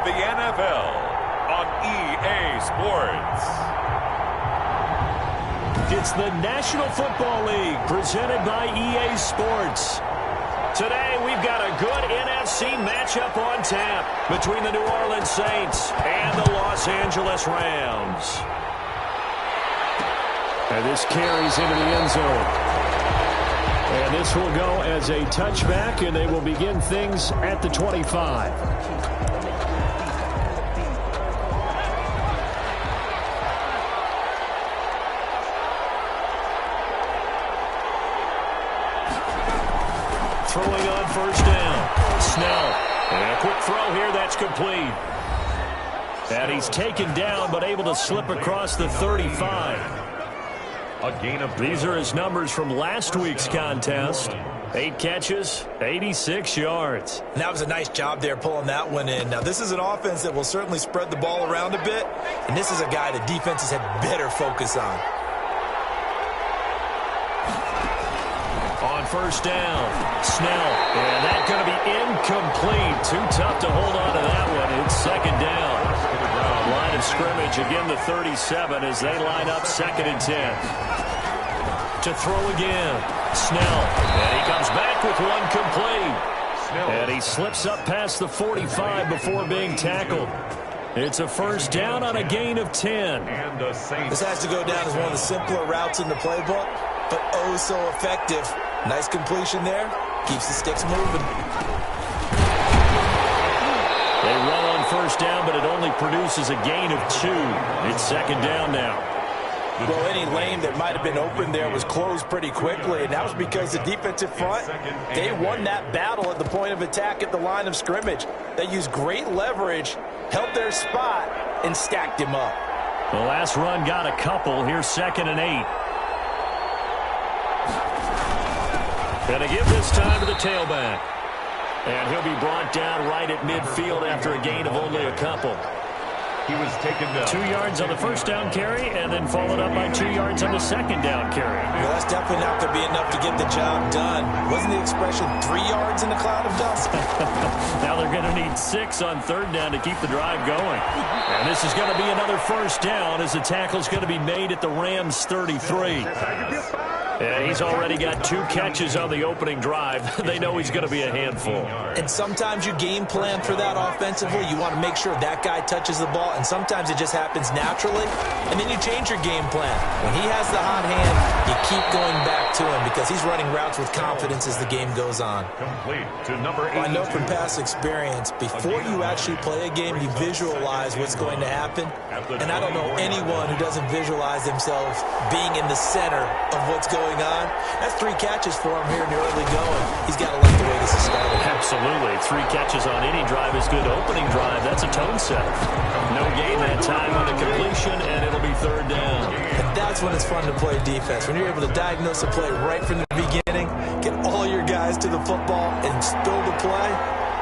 of the NFL on EA Sports. It's the National Football League presented by EA Sports. Today we've got a good NFC matchup on tap between the New Orleans Saints and the Los Angeles Rams. And this carries into the end zone. And this will go as a touchback, and they will begin things at the 25. Throwing on first down. Snell. And a quick throw here. That's complete. And he's taken down but able to slip across the 35. A gain of These are his numbers from last week's contest. 8 catches, 86 yards. And that was a nice job there pulling that one in. Now, this is an offense that will certainly spread the ball around a bit, and this is a guy the defenses had better focus on. On first down, Snell. And that's going to be incomplete. Too tough to hold on to that one. It's second down. Line of scrimmage, again the 37 as they line up 2nd and 10. To throw again, Snell. And he comes back with one complete. And he slips up past the 45 before being tackled. It's a first down on a gain of 10. This has to go down as one of the simpler routes in the playbook, but oh so effective. Nice completion there. Keeps the sticks moving. They run on first down, but it only produces a gain of 2. It's second down now. Well, any lane that might have been open there was closed pretty quickly, and that was because the defensive front, they won that battle at the point of attack at the line of scrimmage. They used great leverage, held their spot, and stacked him up. The last run got a couple. Here's 2nd and 8. Going to give this time to the tailback. And he'll be brought down right at midfield after a gain of only a couple. He was taken down. 2 yards on the first down carry, and then followed up by 2 yards on the second down carry. Well, that's definitely not going to be enough to get the job done. Wasn't the expression 3 yards in a cloud of dust? Now they're going to need 6 on third down to keep the drive going. And this is going to be another first down as the tackle's going to be made at the Rams' 33. And he's already got 2 catches on the opening drive. They know he's going to be a handful. And sometimes you game plan for that offensively. You want to make sure that guy touches the ball, and sometimes it just happens naturally, and then you change your game plan. When he has the hot hand, you keep going back to him because he's running routes with confidence as the game goes on. Complete to number 8. Well, I know from past experience, before you actually play a game, you visualize what's going to happen. And I don't know anyone who doesn't visualize themselves being in the center of what's going on. That's 3 catches for him here in the early going. He's got to like the way this is started. Absolutely. 3 catches on any drive is good. Opening drive, that's a tone setter. No gain that time on the completion, and it'll be third down. And that's when it's fun to play defense. When you're able to diagnose a play right from the beginning, get all your guys to the football, and build a play,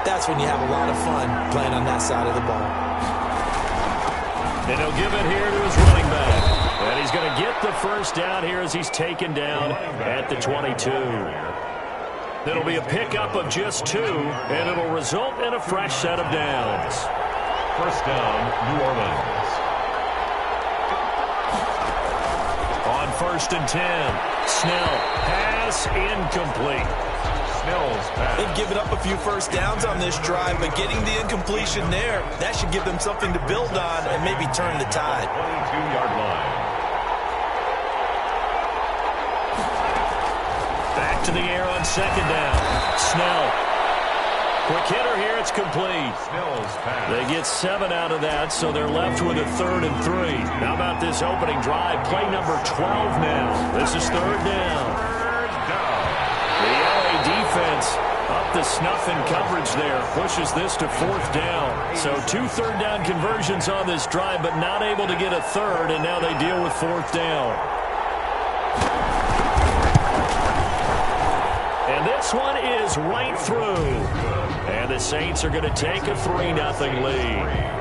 that's when you have a lot of fun playing on that side of the ball. And he'll give it here to his running back. And he's going to get the first down here as he's taken down at the 22. It'll be a pickup of just 2, and it'll result in a fresh set of downs. First down, New Orleans. On 1st and 10, Snell, pass incomplete. Snell's pass. They've given up a few first downs on this drive, but getting the incompletion there, that should give them something to build on and maybe turn the tide. 22-yard line. Back to the air on second down. Snell. Quick hitter here. It's complete. Snell's pass. They get 7 out of that, so they're left with a 3rd and 3. How about this opening drive? Play number 12 now. This is third down. The LA defense up the snuff in coverage there. Pushes this to 4th down. So 2 third-down conversions on this drive, but not able to get a 3rd, and now they deal with 4th down. And this one is right through. And the Saints are going to take a 3-0 lead.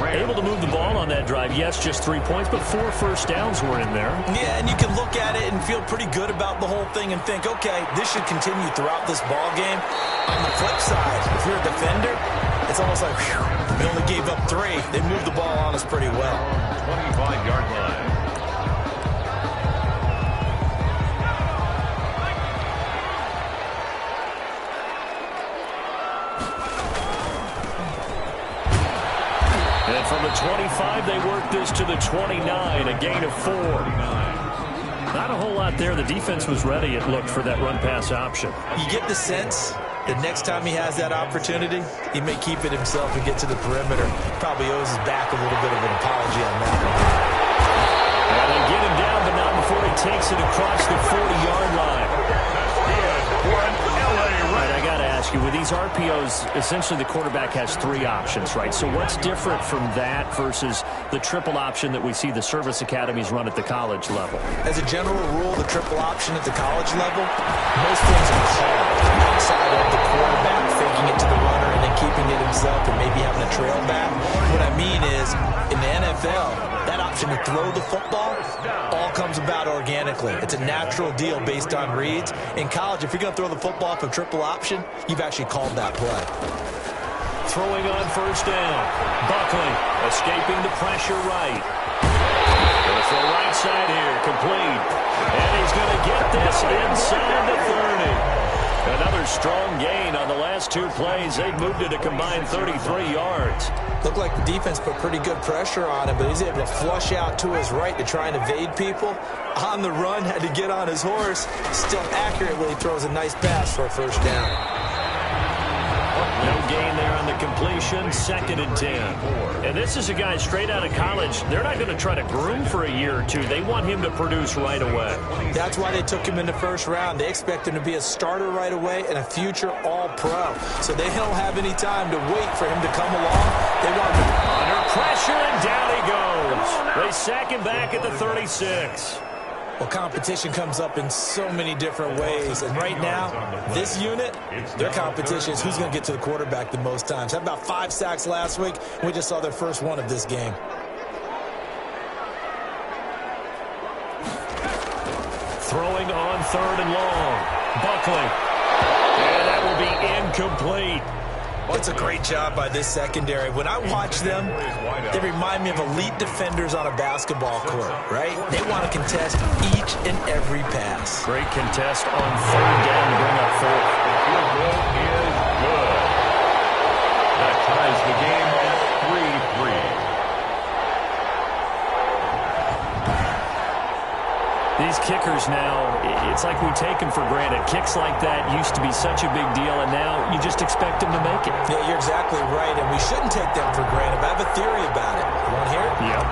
Able to move the ball on that drive. Yes, just 3 points, but 4 first downs were in there. Yeah, and you can look at it and feel pretty good about the whole thing and think, okay, this should continue throughout this ball game. On the flip side, if you're a defender, It's almost like, whew, we only gave up 3. They moved the ball on us pretty well. 25-yard line. And from the 25, they work this to the 29, a gain of 4. Not a whole lot there. The defense was ready, it looked, for that run-pass option. You get the sense that next time he has that opportunity, he may keep it himself and get to the perimeter. Probably owes his back a little bit of an apology on that one. And they get him down, but not before he takes it across the 40-yard line. Right, I got to ask you, with these RPOs, essentially the quarterback has 3 options, right? So what's different from that versus the triple option that we see the service academies run at the college level? As a general rule, the triple option at the college level, most things are called outside of the quarterback faking it to the runner and then keeping it himself and maybe having a trail back. What I mean is, in the NFL, that option to throw the football all comes about organically. It's a natural deal based on reads. In college, if you're going to throw the football off a triple option, you've actually called that play. Throwing on first down. Buckley escaping the pressure right. Goes to the right side here, complete. And he's going to get this inside the 30. Another strong gain on the last 2 plays. They've moved it a combined 33 yards. Looked like the defense put pretty good pressure on him, but he's able to flush out to his right to try and evade people. On the run, had to get on his horse. Still accurately throws a nice pass for a first down. No gain there on the completion, 2nd and 10. And this is a guy straight out of college. They're not going to try to groom for a year or 2. They want him to produce right away. That's why they took him in the first round. They expect him to be a starter right away and a future all-pro. So they don't have any time to wait for him to come along. They want him under pressure, and down he goes. They sack him back at the 36. Well, competition comes up in so many different ways. And right now, this unit, their competition is who's going to get to the quarterback the most times. Had about 5 sacks last week. We just saw their first one of this game. Throwing on 3rd and long. Buckley. And that will be incomplete. It's a great job by this secondary. When I watch them, they remind me of elite defenders on a basketball court, right? They want to contest each and every pass. Great contest on 3rd down to bring up 4th. The field goal is good. That ties the game at 3-3. These kickers now, it's like we take them for granted. Kicks like that used to be such a big deal, and now you just expect them to make it. Yeah, you're exactly right, and we shouldn't take them for granted. But I have a theory about it. You want to hear it? Yep.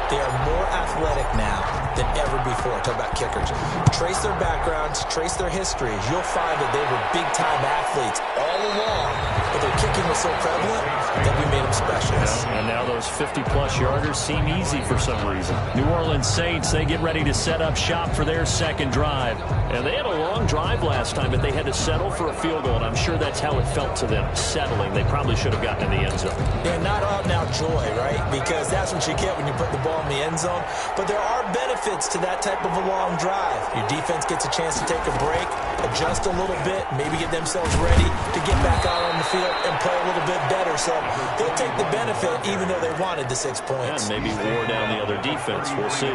They are more athletic now than ever before. Talk about kickers. Trace their backgrounds, trace their histories. You'll find that they were big-time athletes all along, but their kicking was so prevalent that we made them specialists. And now those 50-plus yarders seem easy for some reason. New Orleans Saints, they get ready to set up shop for their 2nd drive. And they had a long drive last time, but they had to settle for a field goal, and I'm sure that's how it felt to them, settling. They probably should have gotten in the end zone. Yeah, not out-and-out joy, right? Because that's what you get when you put the ball in the end zone. But there are benefits to that type of a long drive. Your defense gets a chance to take a break, adjust a little bit, maybe get themselves ready to get back out on the field and play a little bit better. So they'll take the benefit even though they wanted the 6 points. And maybe wore down the other defense. We'll see.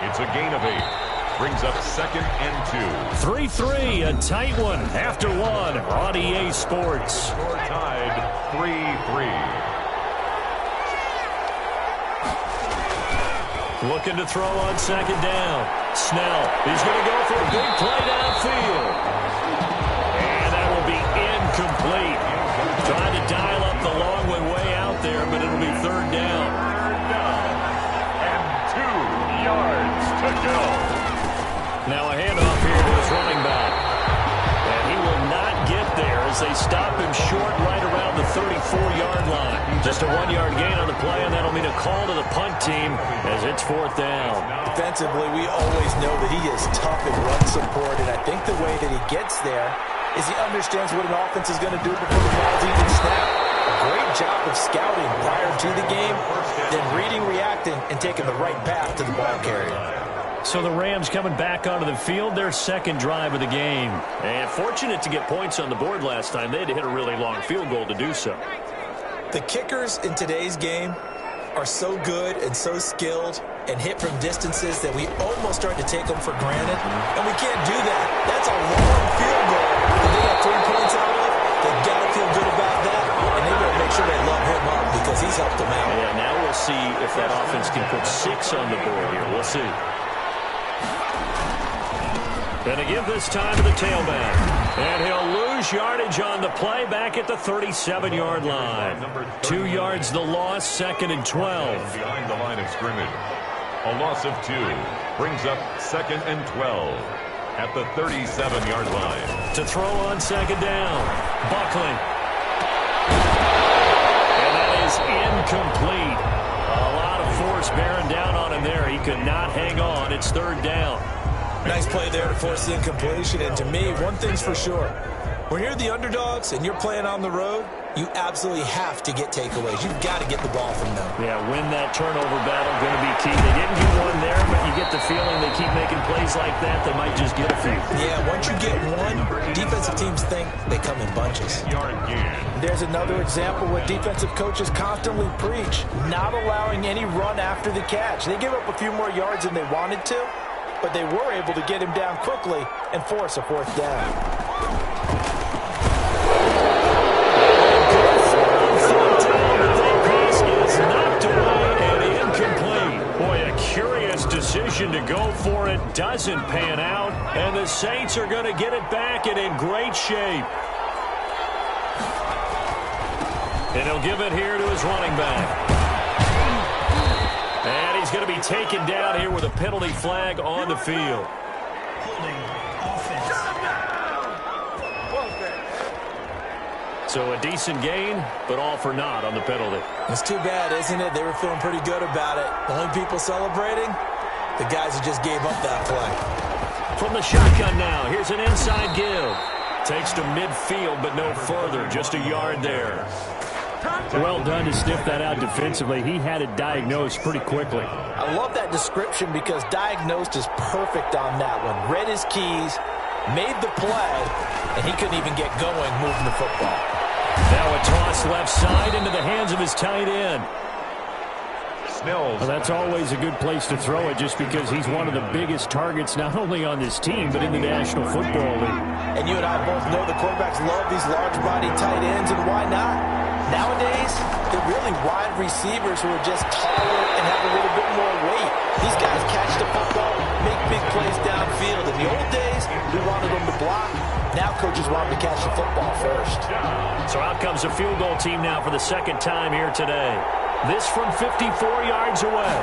It's a gain of 8. Brings up 2nd and 2. 3-3, a tight one after 1 on EA Sports. Score tied 3-3. Looking to throw on 2nd down. Snell, he's going to go for a big play downfield. And that will be incomplete. Trying to dial up the long one way out there, but it'll be 3rd down. And 2 yards to go. Now a handoff here to his running back. And he will not get there as they stop him short right around the 34-yard line. Just a 1-yard gain on the play, and that'll mean a call to the punt team as it's 4th down. Defensively, we always know that he is tough in run support, and I think the way that he gets there is he understands what an offense is going to do before the ball's even snapped. A great job of scouting prior to the game, then reading, reacting, and taking the right path to the ball carrier. So the Rams coming back onto the field, their second drive of the game. And fortunate to get points on the board last time. They had to hit a really long field goal to do so. The kickers in today's game are so good and so skilled and hit from distances that we almost start to take them for granted. And we can't do that. That's a long field goal that they got 3 points out of. They've got to feel good about that. And they better make sure they love him up because he's helped them out. Yeah, now we'll see if that offense can put 6 on the board here. We'll see. And to give this time to the tailback. And he'll lose yardage on the play back at the 37-yard line. 2 yards the loss, 2nd and 12. Behind the line of scrimmage. A loss of 2 brings up 2nd and 12 at the 37-yard line. To throw on 2nd down. Buckley. And that is incomplete. A lot of force bearing down on him there. He could not hang on. It's 3rd down. Nice play there to force the incompletion. And to me, one thing's for sure. When you're the underdogs and you're playing on the road, you absolutely have to get takeaways. You've got to get the ball from them. Yeah, win that turnover battle, going to be key. They didn't get one there, but you get the feeling they keep making plays like that, they might just get a few. Yeah, once you get one, defensive teams think they come in bunches. There's another example where defensive coaches constantly preach, not allowing any run after the catch. They give up a few more yards than they wanted to, but they were able to get him down quickly and force a 4th down. Decision to go for it doesn't pan out, and the Saints are going to get it back and in great shape. And he'll give it here to his running back. And he's going to be taken down here with a penalty flag on the field. So a decent gain, but all for naught on the penalty. It's too bad, isn't it? They were feeling pretty good about it. The only people celebrating, the guys who just gave up that play. From the shotgun now, here's an inside give. Takes to midfield, but no further. Just a yard there. Well done to sniff that out defensively. He had it diagnosed pretty quickly. I love that description because diagnosed is perfect on that one. Read his keys, made the play, and he couldn't even get going moving the football. Now a toss left side into the hands of his tight end. Well, that's always a good place to throw it just because he's one of the biggest targets not only on this team but in the National Football League. And you and I both know the quarterbacks love these large-bodied tight ends, and why not? Nowadays, they're really wide receivers who are just taller and have a little bit more weight. These guys catch the football, make big plays downfield. In the old days, we wanted them to block. Now coaches want them to catch the football first. So out comes a field goal team now for the 2nd time here today. This from 54 yards away.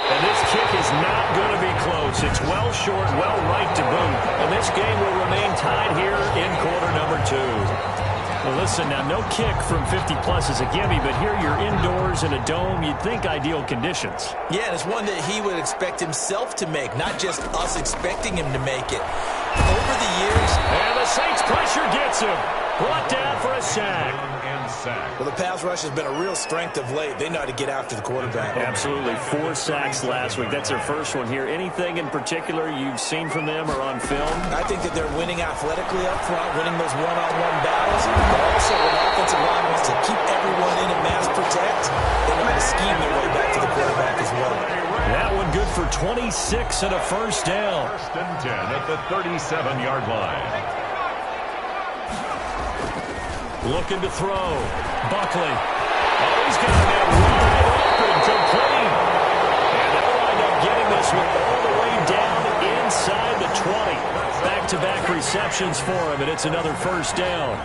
And this kick is not going to be close. It's well short, well right to boot. And this game will remain tied here in quarter number 2. Well, listen, now no kick from 50-plus is a gimme, but here you're indoors in a dome. You'd think ideal conditions. Yeah, and it's one that he would expect himself to make, not just us expecting him to make it. Over the years... And the Saints pressure gets him. Brought down for a sack. Well, the pass rush has been a real strength of late. They know how to get after the quarterback. Absolutely. 4 sacks last week. That's their first one here. Anything in particular you've seen from them or on film? I think that they're winning athletically up front, winning those one-on-one battles. But also, when the offensive line wants to keep everyone in and mass protect, they know how to scheme their way back to the quarterback as well. That one good for 26 and a first down. 1st and 10 at the 37-yard line. Looking to throw. Buckley. Oh, he's got that wide open, complete. And they'll wind up getting this one all the way down inside the 20. Back-to-back receptions for him, and it's another first down.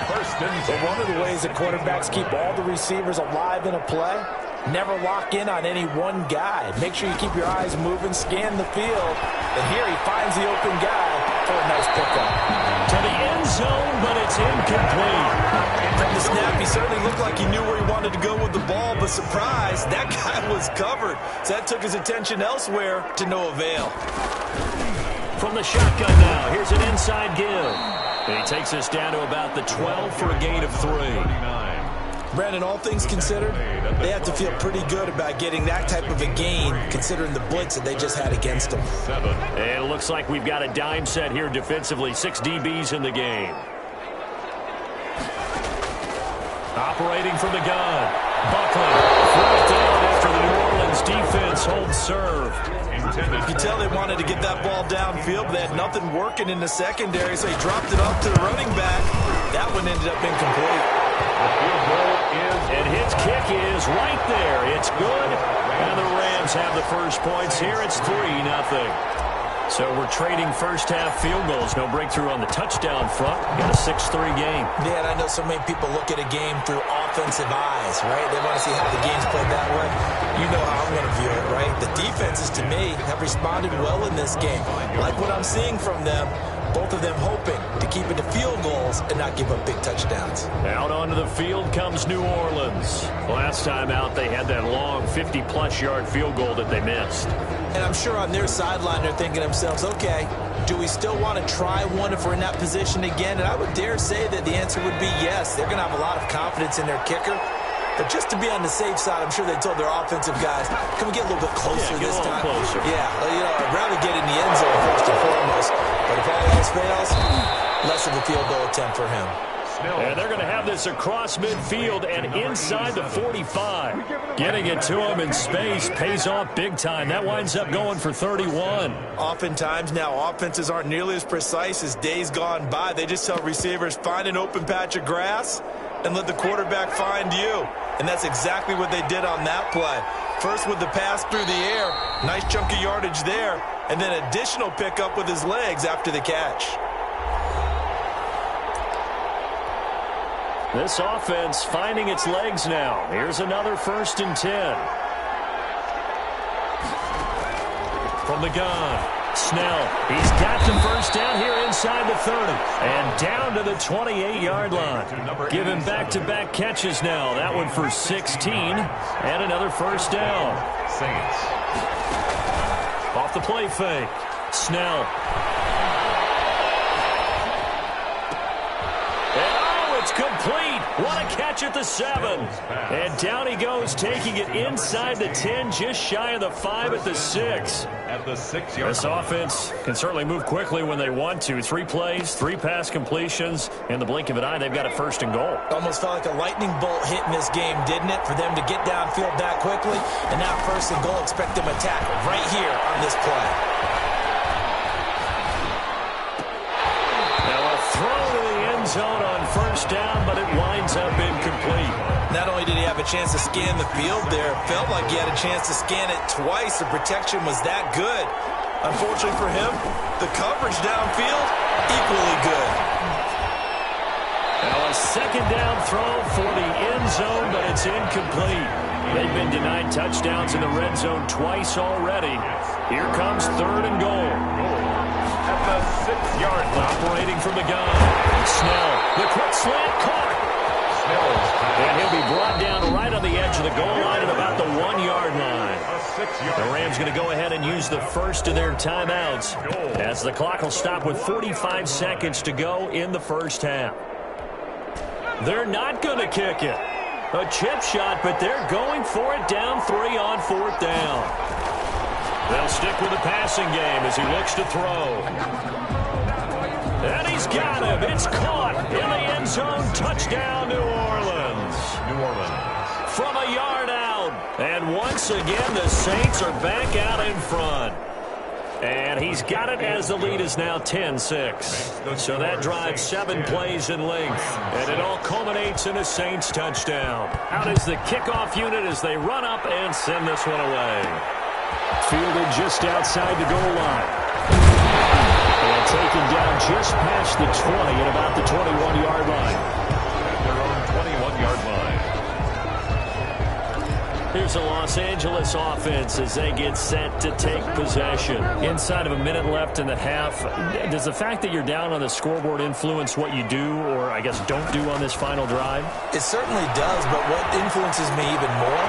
1st and 10. But one of the ways that quarterbacks keep all the receivers alive in a play, never lock in on any one guy. Make sure you keep your eyes moving, scan the field, and here he finds the open guy for a nice pickup. To the end zone, but it's incomplete. From the snap, he certainly looked like he knew where he wanted to go with the ball, but surprise, that guy was covered. So that took his attention elsewhere to no avail. From the shotgun now, here's an inside give. And he takes us down to about the 12 for a gain of 3. Brandon, all things considered, they have to feel pretty good about getting that type of a gain considering the blitz that they just had against them. And it looks like we've got a dime set here defensively. 6 DBs in the game. Operating from the gun. Buckley. Fourth down after the New Orleans defense holds serve. You can tell they wanted to get that ball downfield, but they had nothing working in the secondary, so he dropped it off to the running back. That one ended up incomplete. And his kick is right there. It's good. And the Rams have the first points here. It's 3-0. So we're trading first-half field goals. No breakthrough on the touchdown front. Got a 6-3 game. Yeah, and I know so many people look at a game through offensive eyes, right? They want to see how the game's played that way. You know how I'm going to view it, right? The defenses, to me, have responded well in this game. Like what I'm seeing from them. Both of them hoping to keep it to field goals and not give up big touchdowns. Out onto the field comes New Orleans. Last time out, they had that long 50-plus yard field goal that they missed. And I'm sure on their sideline they're thinking to themselves, okay, do we still want to try one if we're in that position again? And I would dare say that the answer would be yes. They're going to have a lot of confidence in their kicker. But just to be on the safe side, I'm sure they told their offensive guys, can we get a little bit closer this time? Closer. Yeah, I'd rather get in the end zone first and foremost. But if all else fails, less of a field goal attempt for him. And they're going to have this across midfield and inside the 45. Getting it to him in space pays off big time. That winds up going for 31. Oftentimes now, offenses aren't nearly as precise as days gone by. They just tell receivers, find an open patch of grass and let the quarterback find you. And that's exactly what they did on that play. First with the pass through the air, nice chunk of yardage there, and then additional pickup with his legs after the catch. This offense finding its legs now. Here's another 1st and 10. From the gun. Snell, he's got the first down here inside the 30 and down to the 28-yard line. Giving back-to-back catches now. That one for 16 and another first down. Saints. Off the play fake. Snell. It's complete. What a catch at the 7. And down he goes, taking it inside the 10, just shy of the 5 at the 6. At the 6-yard This offense can certainly move quickly when they want to. 3 plays, 3 pass completions. In the blink of an eye, they've got a 1st and goal. Almost felt like a lightning bolt hit in this game, didn't it? For them to get downfield that quickly. And now 1st and goal, expect them to attack right here on this play. Now a throw to the end zone on 1st down, but it winds up incomplete. Not only did he have a chance to scan the field there, it felt like he had a chance to scan it twice. The protection was that good. Unfortunately for him, the coverage downfield, equally good. Now a 2nd down throw for the end zone, but it's incomplete. They've been denied touchdowns in the red zone twice already. Here comes 3rd and goal. At the 6-yard line. Operating from the gun. Snell, the quick slant caught. And he'll be brought down right on the edge of the goal line at about the 1-yard line. The Rams going to go ahead and use the first of their timeouts as the clock will stop with 45 seconds to go in the first half. They're not going to kick it. A chip shot, but they're going for it down 3 on 4th down. They'll stick with the passing game as he looks to throw. And he's got him. It's caught in the end zone. Touchdown, New Orleans. From a yard out. And once again, the Saints are back out in front. And he's got it as the lead is now 10-6. So that drives 7 plays in length. And it all culminates in a Saints touchdown. Out is the kickoff unit as they run up and send this one away. Fielded just outside the goal line. And taken down just past the 20 at about the 21-yard line. Their own 21-yard line. Here's the Los Angeles offense as they get set to take possession. Inside of a minute left in the half, does the fact that you're down on the scoreboard influence what you do or, I guess, don't do on this final drive? It certainly does, but what influences me even more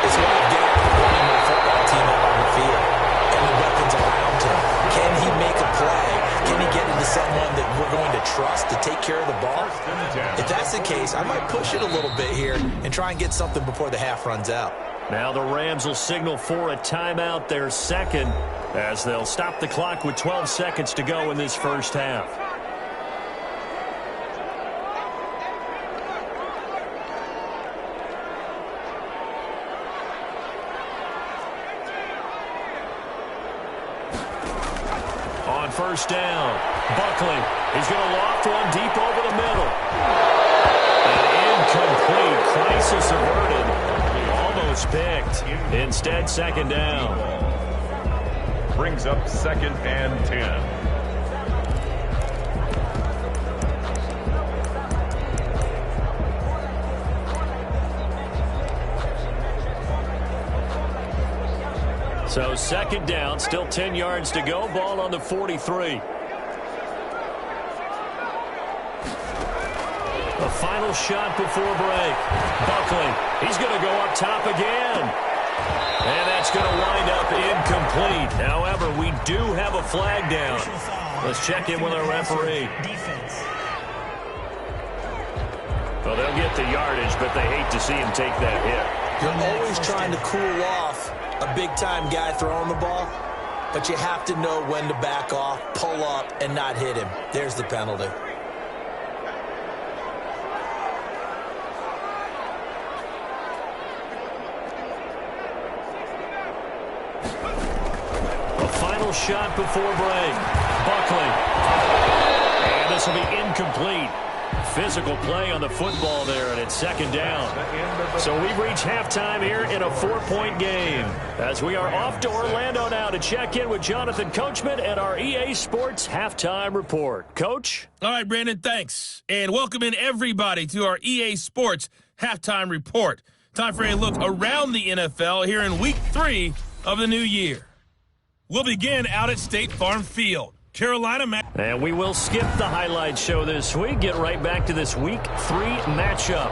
is what I've got running my football team out on the field and the weapons around him. Can he make a play? Can he get into someone that we're going to trust to take care of the ball? If that's the case, I might push it a little bit here and try and get something before the half runs out. Now the Rams will signal for a timeout, their second, as they'll stop the clock with 12 seconds to go in this first half. On first down, Buckley. He's going to loft one deep over the middle. An incomplete, crisis averted. Almost picked. Instead, second down. Brings up second and 10. So second down, still 10 yards to go. Ball on the 43. A final shot before break. Buckley, he's going to go up top again. And that's going to wind up incomplete. However, we do have a flag down. Let's check in with our referee. Well, they'll get the yardage, but they hate to see him take that hit. You're always trying to cool off a big-time guy throwing the ball, but you have to know when to back off, pull up, and not hit him. There's the penalty. A final shot before break. Buckley. And this will be incomplete. Physical play on the football there, and it's second down. So we've reached halftime here in a 4-point game. As we are off to Orlando now to check in with Jonathan Coachman and our EA Sports Halftime Report. Coach? All right, Brandon, thanks. And welcome in everybody to our EA Sports Halftime Report. Time for a look around the NFL here in Week 3 of the new year. We'll begin out at State Farm Field. And we will skip the highlight show this week. Get right back to this Week 3 matchup.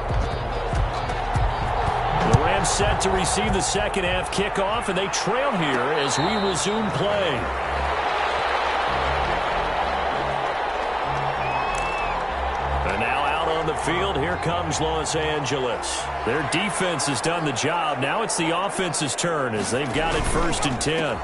The Rams set to receive the second half kickoff, and they trail here as we resume play. And now out on the field, here comes Los Angeles. Their defense has done the job. Now it's the offense's turn as they've got it first and 10.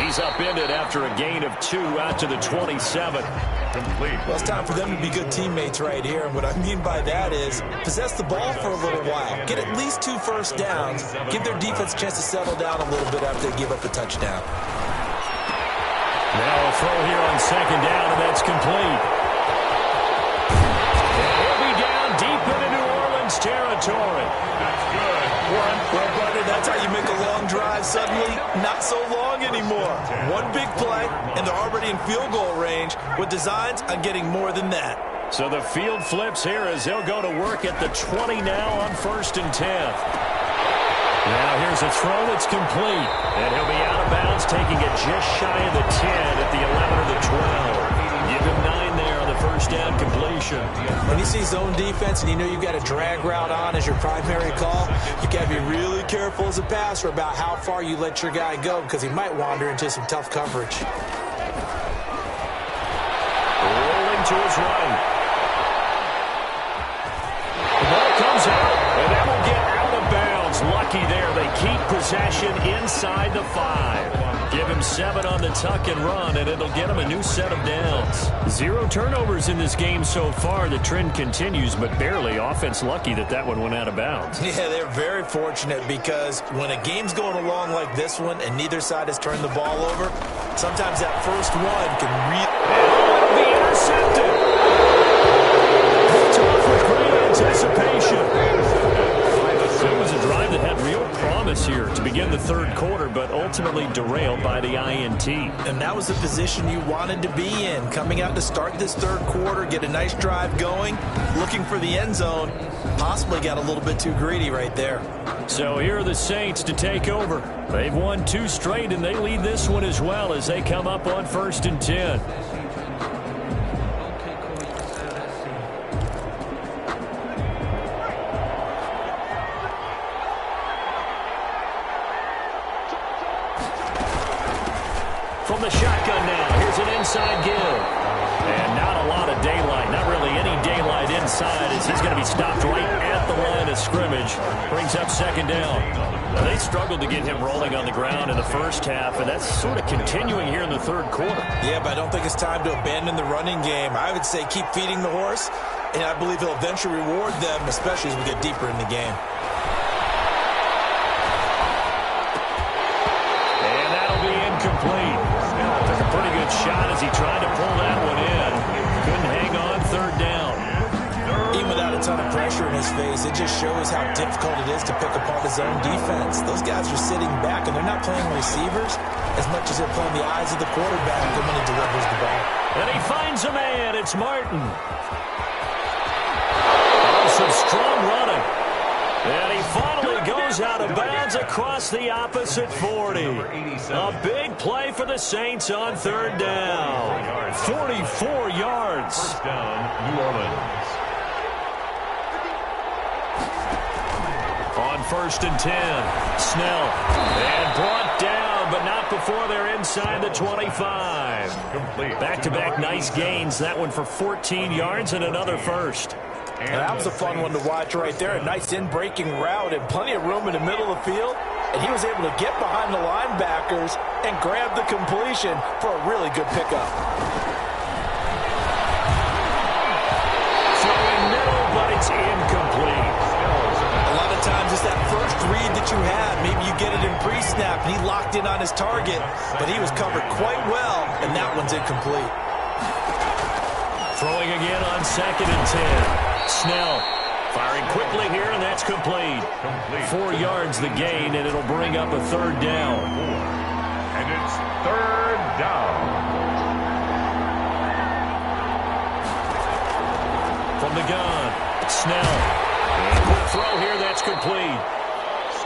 He's upended after a gain of 2 out to the 27. Complete. Well, it's time for them to be good teammates right here. And what I mean by that is possess the ball for a little while. Get at least 2 first downs. Give their defense a chance to settle down a little bit after they give up a touchdown. Now a throw here on second down, and that's complete. He'll be down deep into New Orleans territory. That's good. Well, brother, that's how you make a long drive suddenly not so long anymore. One big play, and they're already in field goal range with designs on getting more than that. So the field flips here as they'll go to work at the 20 now on first and 10. Now here's a throw that's complete, and he'll be out of bounds, taking it just shy of the 10 at the 11 or the 12. Give him 9 there on the first down completion. When you see zone defense and you know you've got a drag route on as your primary call, you got to be really careful as a passer about how far you let your guy go because he might wander into some tough coverage. Rolling to his right. The ball comes out, and that will get out of bounds. Lucky there. They keep possession inside the 5. Give him 7 on the tuck and run, and it'll get him a new set of downs. 0 turnovers in this game so far. The trend continues, but barely. Offense lucky that one went out of bounds. Yeah, they're very fortunate because when a game's going along like this one and neither side has turned the ball over, sometimes that first one can be intercepted. Picked off with great anticipation. It was a drive that had real promise here to begin the third quarter, but ultimately derailed by the INT. And that was the position you wanted to be in, coming out to start this third quarter, get a nice drive going, looking for the end zone, possibly got a little bit too greedy right there. So here are the Saints to take over. They've won 2 straight, and they lead this one as well as they come up on first and 10. From the shotgun now, here's an onside give. And not a lot of daylight, not really any daylight inside, as he's going to be stopped right at the line of scrimmage. Brings up second down. Now, they struggled to get him rolling on the ground in the first half, and that's sort of continuing here in the third quarter. Yeah, but I don't think it's time to abandon the running game. I would say keep feeding the horse, and I believe he'll eventually reward them, especially as we get deeper in the game. And that'll be incomplete. Took a pretty good shot as he tried to pull that one in. Couldn't hang on third down. Even without a ton of pressure in his face, it just shows how difficult it is to pick apart his own defense. Those guys are sitting back, and they're not playing receivers as much as they're playing the eyes of the quarterback when he delivers the ball. And he finds a man. It's Martin. Oh, some strong running. And he finally goes out of bounds across the opposite 40. A big play for the Saints on third down. 44 yards. First down, New Orleans. On 1st and 10, Snell. And brought down, but not before they're inside the 25. Back-to-back nice gains. That one for 14 yards and another first. And that was a fun one to watch right there. A nice in-breaking route and plenty of room in the middle of the field. And he was able to get behind the linebackers and grab the completion for a really good pickup. Throwing middle, but it's incomplete. A lot of times it's that first read that you have. Maybe you get it in pre-snap, and he locked in on his target, but he was covered quite well, and that one's incomplete. Throwing again on 2nd and 10. Snell firing quickly here, and that's complete. 4 yards the gain, and it'll bring up a third down. And it's third down. From the gun, Snell. And quick throw here, that's complete.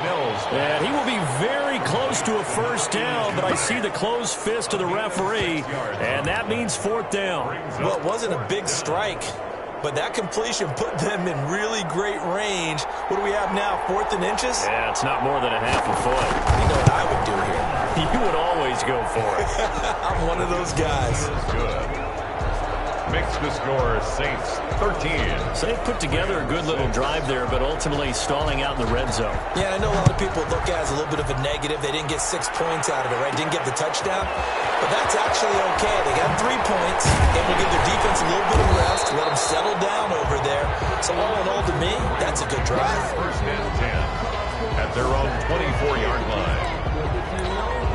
And he will be very close to a first down, but I see the closed fist of the referee, and that means 4th down. Well, it wasn't a big strike, but that completion put them in really great range. What do we have now, 4th and inches? Yeah, it's not more than a half a foot. You know what I would do here? You would always go for it. I'm one of those guys. Good. Makes the score Saints 13. So they put together a good little drive there, but ultimately stalling out in the red zone. Yeah, I know a lot of people look at it as a little bit of a negative. They didn't get 6 points out of it, right? Didn't get the touchdown. But that's actually okay. They got 3 points, and we'll give their defense a little bit of rest, let them settle down over there. So all in all, to me, that's a good drive. First and 10 at their own 24-yard line.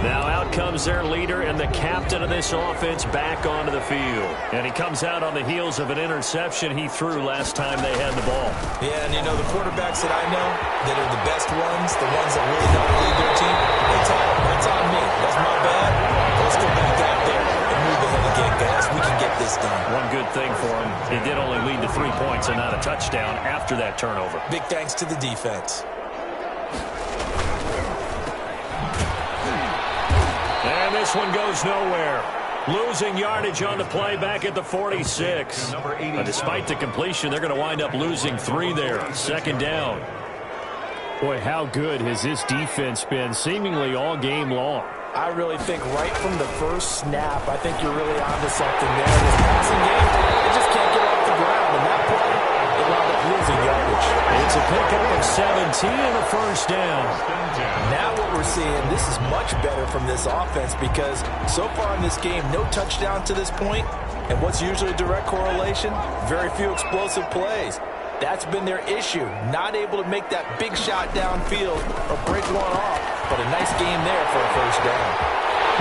Now out comes their leader and the captain of this offense back onto the field. And he comes out on the heels of an interception he threw last time they had the ball. Yeah, and you know, the quarterbacks that I know that are the best ones, the ones that really don't lead their team, they tell them, that's on me. That's my bad. Let's go back out there and move ahead again, guys. We can get this done. One good thing for him, he did only lead to 3 points and not a touchdown after that turnover. Big thanks to the defense. And this one goes nowhere. Losing yardage on the play back at the 46. Despite the completion, they're going to wind up losing 3 there. 2nd down. Boy, how good has this defense been seemingly all game long? I really think right from the first snap, I think you're really onto something there. This passing game, it just can't get off the ground. And that play, it wound up losing yardage. It's a pickup of 17 and a first down. Now what we're seeing, this is much better from this offense because so far in this game, no touchdown to this point. And what's usually a direct correlation? Very few explosive plays. That's been their issue. Not able to make that big shot downfield or break one off. But a nice game there for a first down.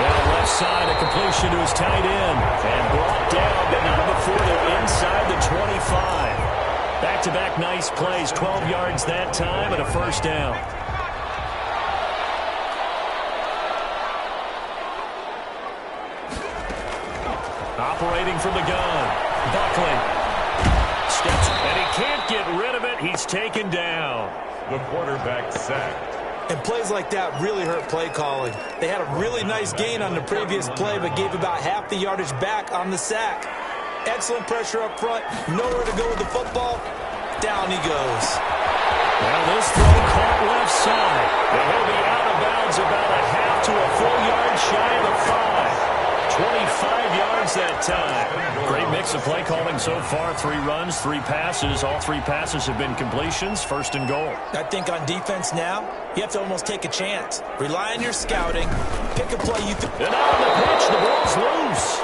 Now left side, a completion to his tight end. And brought down, but not before they're inside the 25. Back-to-back nice plays, 12 yards that time and a first down. Operating from the gun, Buckley steps, and he can't get rid of it. He's taken down. The quarterback sacked. And plays like that really hurt play calling. They had a really nice gain on the previous play, but gave about half the yardage back on the sack. Excellent pressure up front, nowhere to go with the football. Down he goes. Well, this throw caught left side. And he'll be out of bounds about a half to a full yard shy of the 5. 25 yards that time. Great mix of play calling so far. 3 runs, 3 passes. All 3 passes have been completions. First and goal. I think on defense now, you have to almost take a chance. Rely on your scouting. Pick a play you think. And out on the pitch, the ball's loose.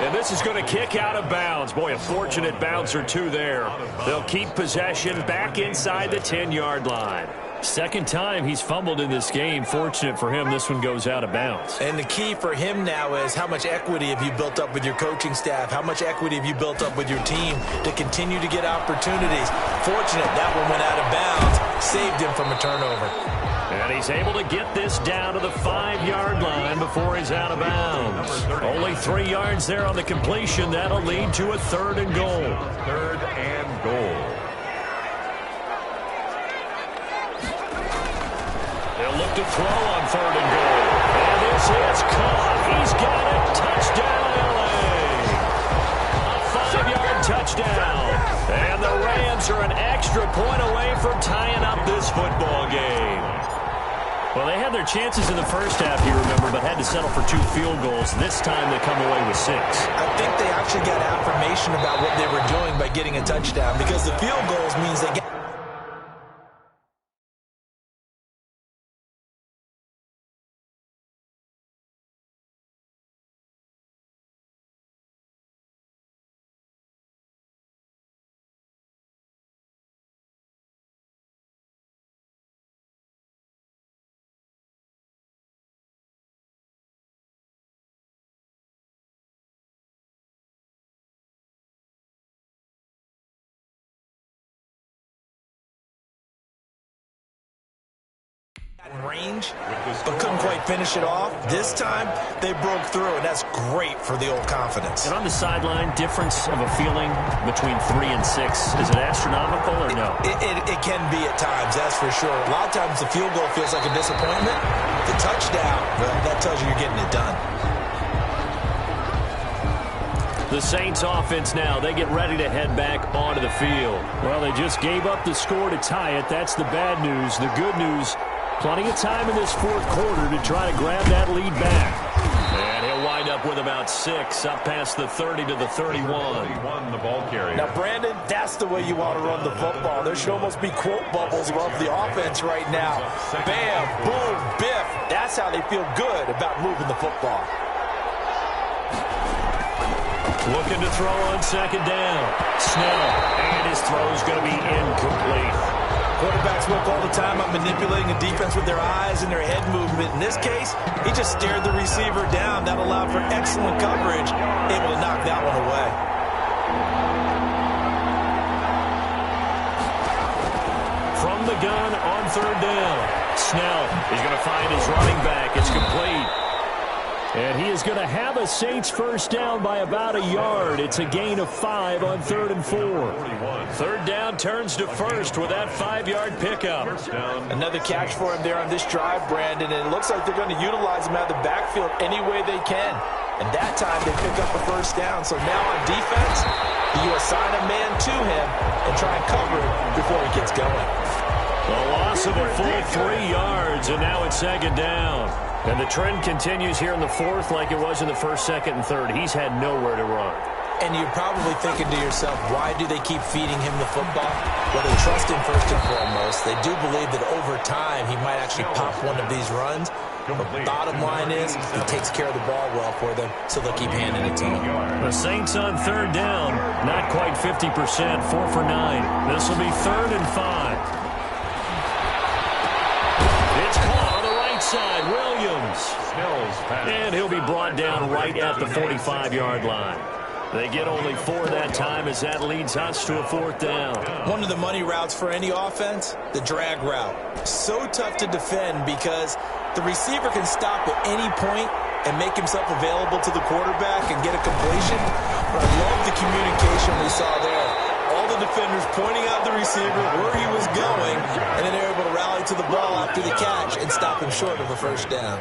And this is going to kick out of bounds. Boy, a fortunate bounce or 2 there. They'll keep possession back inside the 10-yard line. Second time he's fumbled in this game. Fortunate for him, this one goes out of bounds. And the key for him now is how much equity have you built up with your coaching staff? How much equity have you built up with your team to continue to get opportunities? Fortunate that one went out of bounds. Saved him from a turnover. And he's able to get this down to the 5-yard line before he's out of bounds. Only 3 yards there on the completion. That'll lead to a 3rd and goal. 3rd and goal. They'll look to throw on 3rd and goal. And this is caught. He's got it. Touchdown, LA. A 5-yard touchdown. And the Rams are an extra point away from tying up this football game. Well, they had their chances in the first half, you remember, but had to settle for 2 field goals. This time they come away with 6. I think they actually got affirmation about what they were doing by getting a touchdown, because the field goals means they get. Range, but couldn't quite finish it off. This time, they broke through, and that's great for the old confidence. And on the sideline, difference of a feeling between 3 and 6. Is it astronomical or no? It can be at times, that's for sure. A lot of times the field goal feels like a disappointment. The touchdown, well, that tells you you're getting it done. The Saints offense now, they get ready to head back onto the field. Well, they just gave up the score to tie it. That's the bad news. The good news, plenty of time in this 4th quarter to try to grab that lead back. And he'll wind up with about 6 up past the 30 to the 31. 31, the ball carrier. Now, Brandon, that's the way you want to run the football. There should almost be quote bubbles above the offense right now. Bam, boom, biff. That's how they feel good about moving the football. Looking to throw on 2nd down. Snell, and his throw's going to be incomplete. Quarterbacks work all the time on manipulating a defense with their eyes and their head movement. In this case, he just stared the receiver down. That allowed for excellent coverage, able to knock that one away. From the gun on 3rd down. Snell is going to find his running back. It's complete. And he is going to have a Saints first down by about a yard. It's a gain of 5 on 3rd and 4. 3rd down turns to 1st with that 5-yard pickup. Another catch for him there on this drive, Brandon, and it looks like they're going to utilize him out of the backfield any way they can. And that time they pick up a first down. So now on defense, you assign a man to him and try and cover him before he gets going. A loss of a full 3 yards, and now it's 2nd down. And the trend continues here in the 4th like it was in the 1st, 2nd, and 3rd. He's had nowhere to run. And you're probably thinking to yourself, why do they keep feeding him the football? Well, they trust him first and foremost. They do believe that over time he might actually pop one of these runs. But bottom line is, he takes care of the ball well for them, so they'll keep handing it to him. The Saints on 3rd down, not quite 50%, 4 for 9. This will be 3rd and 5. It's caught on the right side, Williams. And he'll be brought down right at the 45-yard line. They get only 4 that time as that leads us to a 4th down. One of the money routes for any offense, the drag route. So tough to defend because the receiver can stop at any point and make himself available to the quarterback and get a completion. But I love the communication we saw there. All the defenders pointing out the receiver where he was going, and then they're able to rally to the ball after the catch and stop him short of a first down.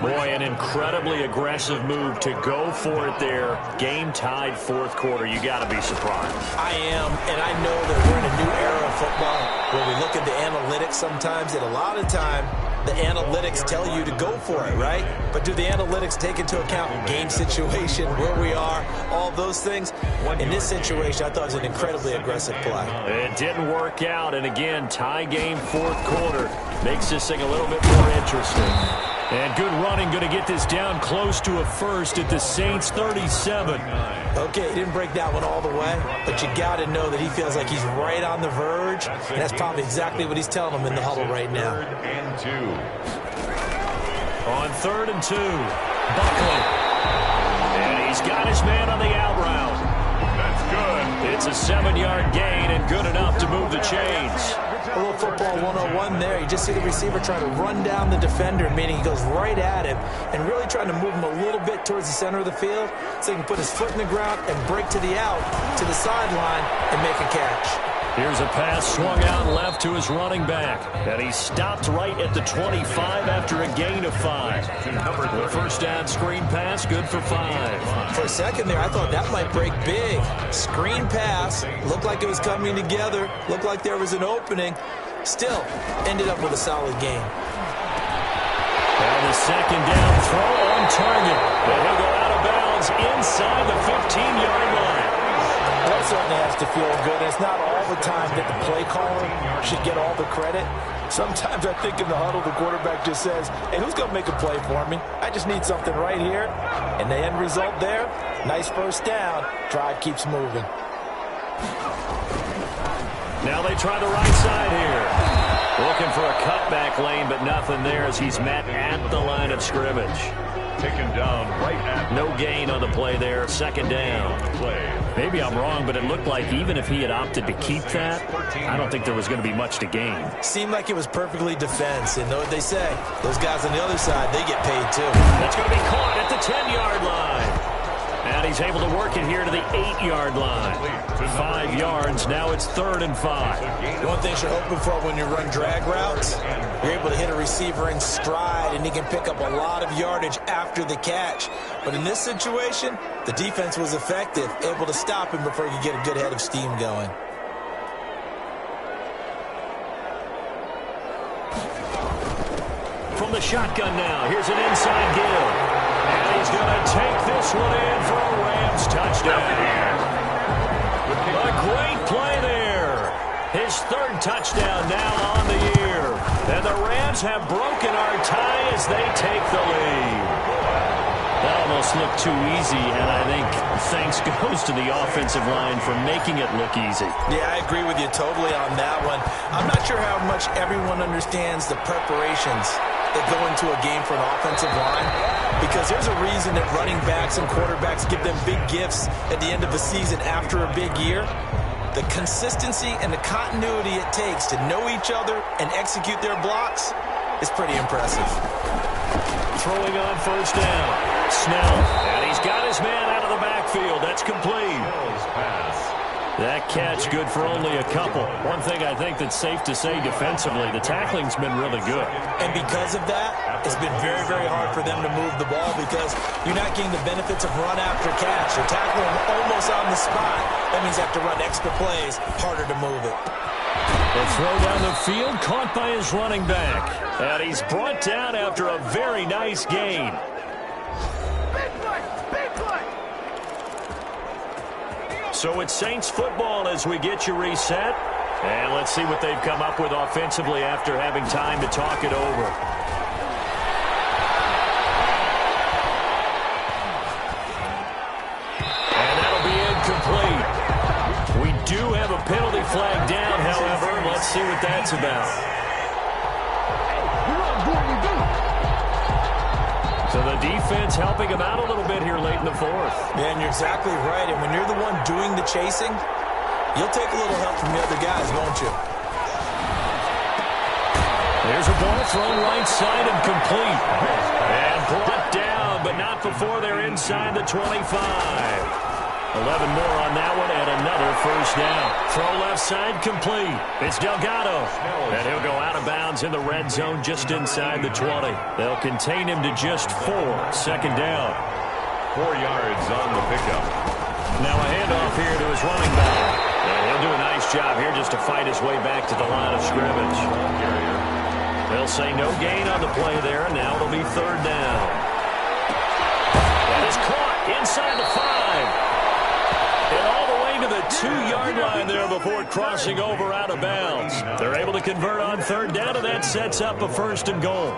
Boy, an incredibly aggressive move to go for it there. Game tied 4th quarter. You got to be surprised. I am, and I know that we're in a new era of football where we look at the analytics sometimes, and a lot of time the analytics tell you to go for it, right? But do the analytics take into account game situation, where we are, all those things? In this situation, I thought it was an incredibly aggressive play. It didn't work out, and again, tie game, fourth quarter. Makes this thing a little bit more interesting. And good running, going to get this down close to a first at the Saints 37. Okay, he didn't break that one all the way, but you got to know that he feels like he's right on the verge, and that's probably exactly what he's telling him in the huddle right now. Third and 2. On 3rd and 2, Buckley. And he's got his man on the out route. That's good. It's a 7-yard gain and good enough to move the chains. A little football 101 there. You just see the receiver trying to run down the defender, meaning he goes right at him and really trying to move him a little bit towards the center of the field so he can put his foot in the ground and break to the out, to the sideline, and make a catch. Here's a pass swung out left to his running back. And he stopped right at the 25 after a gain of 5. The first down screen pass, good for 5. For a second there, I thought that might break big. Screen pass, looked like it was coming together, looked like there was an opening. Still, ended up with a solid gain. And the second down throw on target. And he'll go out of bounds inside the 15-yard line. That certainly has to feel good. It's not all the time that the play caller should get all the credit. Sometimes I think in the huddle, the quarterback just says, hey, who's going to make a play for me? I just need something right here. And the end result there, nice first down. Drive keeps moving. Now they try the right side here. Looking for a cutback lane, but nothing there as he's met at the line of scrimmage. Taken down right at no gain on the play there. Second down. Maybe I'm wrong, but it looked like even if he had opted to keep that, I don't think there was going to be much to gain. Seemed like it was perfectly defense. And know what they say? Those guys on the other side, they get paid too. That's going to be caught at the 10-yard line. And he's able to work it here to the 8-yard line. 5 yards. Now it's 3rd and 5. The one thing you're hoping for when you run drag routes, you're able to hit a receiver in stride, and he can pick up a lot of yardage after the catch. But in this situation, the defense was effective, able to stop him before he could get a good head of steam going. From the shotgun now, here's an inside give. And he's going to take this one in for a Rams touchdown. A great play there. His 3rd touchdown now on the year. And the Rams have broken our tie as they take the lead. That almost looked too easy, and I think thanks goes to the offensive line for making it look easy. Yeah, I agree with you totally on that one. I'm not sure how much everyone understands the preparations that go into a game for an offensive line, because there's a reason that running backs and quarterbacks give them big gifts at the end of the season after a big year. The consistency and the continuity it takes to know each other and execute their blocks is pretty impressive. Throwing on first down. Snell. And he's got his man out of the backfield. That's complete. That catch good for only a couple. One thing I think that's safe to say defensively, the tackling's been really good. And because of that, it's been very, very hard for them to move the ball because you're not getting the benefits of run after catch. You're tackling almost on the spot. That means you have to run extra plays, harder to move it. The throw down the field, caught by his running back. And he's brought down after a very nice gain. So it's Saints football as we get you reset. And let's see what they've come up with offensively after having time to talk it over. And that'll be incomplete. We do have a penalty flag down, however. Let's see what that's about. So the defense helping him out a little bit here late in the 4th. Yeah, and you're exactly right. And when you're the one doing the chasing, you'll take a little help from the other guys, won't you? There's a ball thrown right side and complete. And brought down, but not before they're inside the 25. 11 more on that one, and another first down. Throw left side complete. It's Delgado. And he'll go out of bounds in the red zone just inside the 20. They'll contain him to just 4. Second down. 4 yards on the pickup. Now a handoff here to his running back. And he'll do a nice job here just to fight his way back to the line of scrimmage. They'll say no gain on the play there, and now it'll be third down. That is caught inside the 5. And all the way to the 2-yard line there before crossing over out of bounds. They're able to convert on third down, and that sets up a first and goal.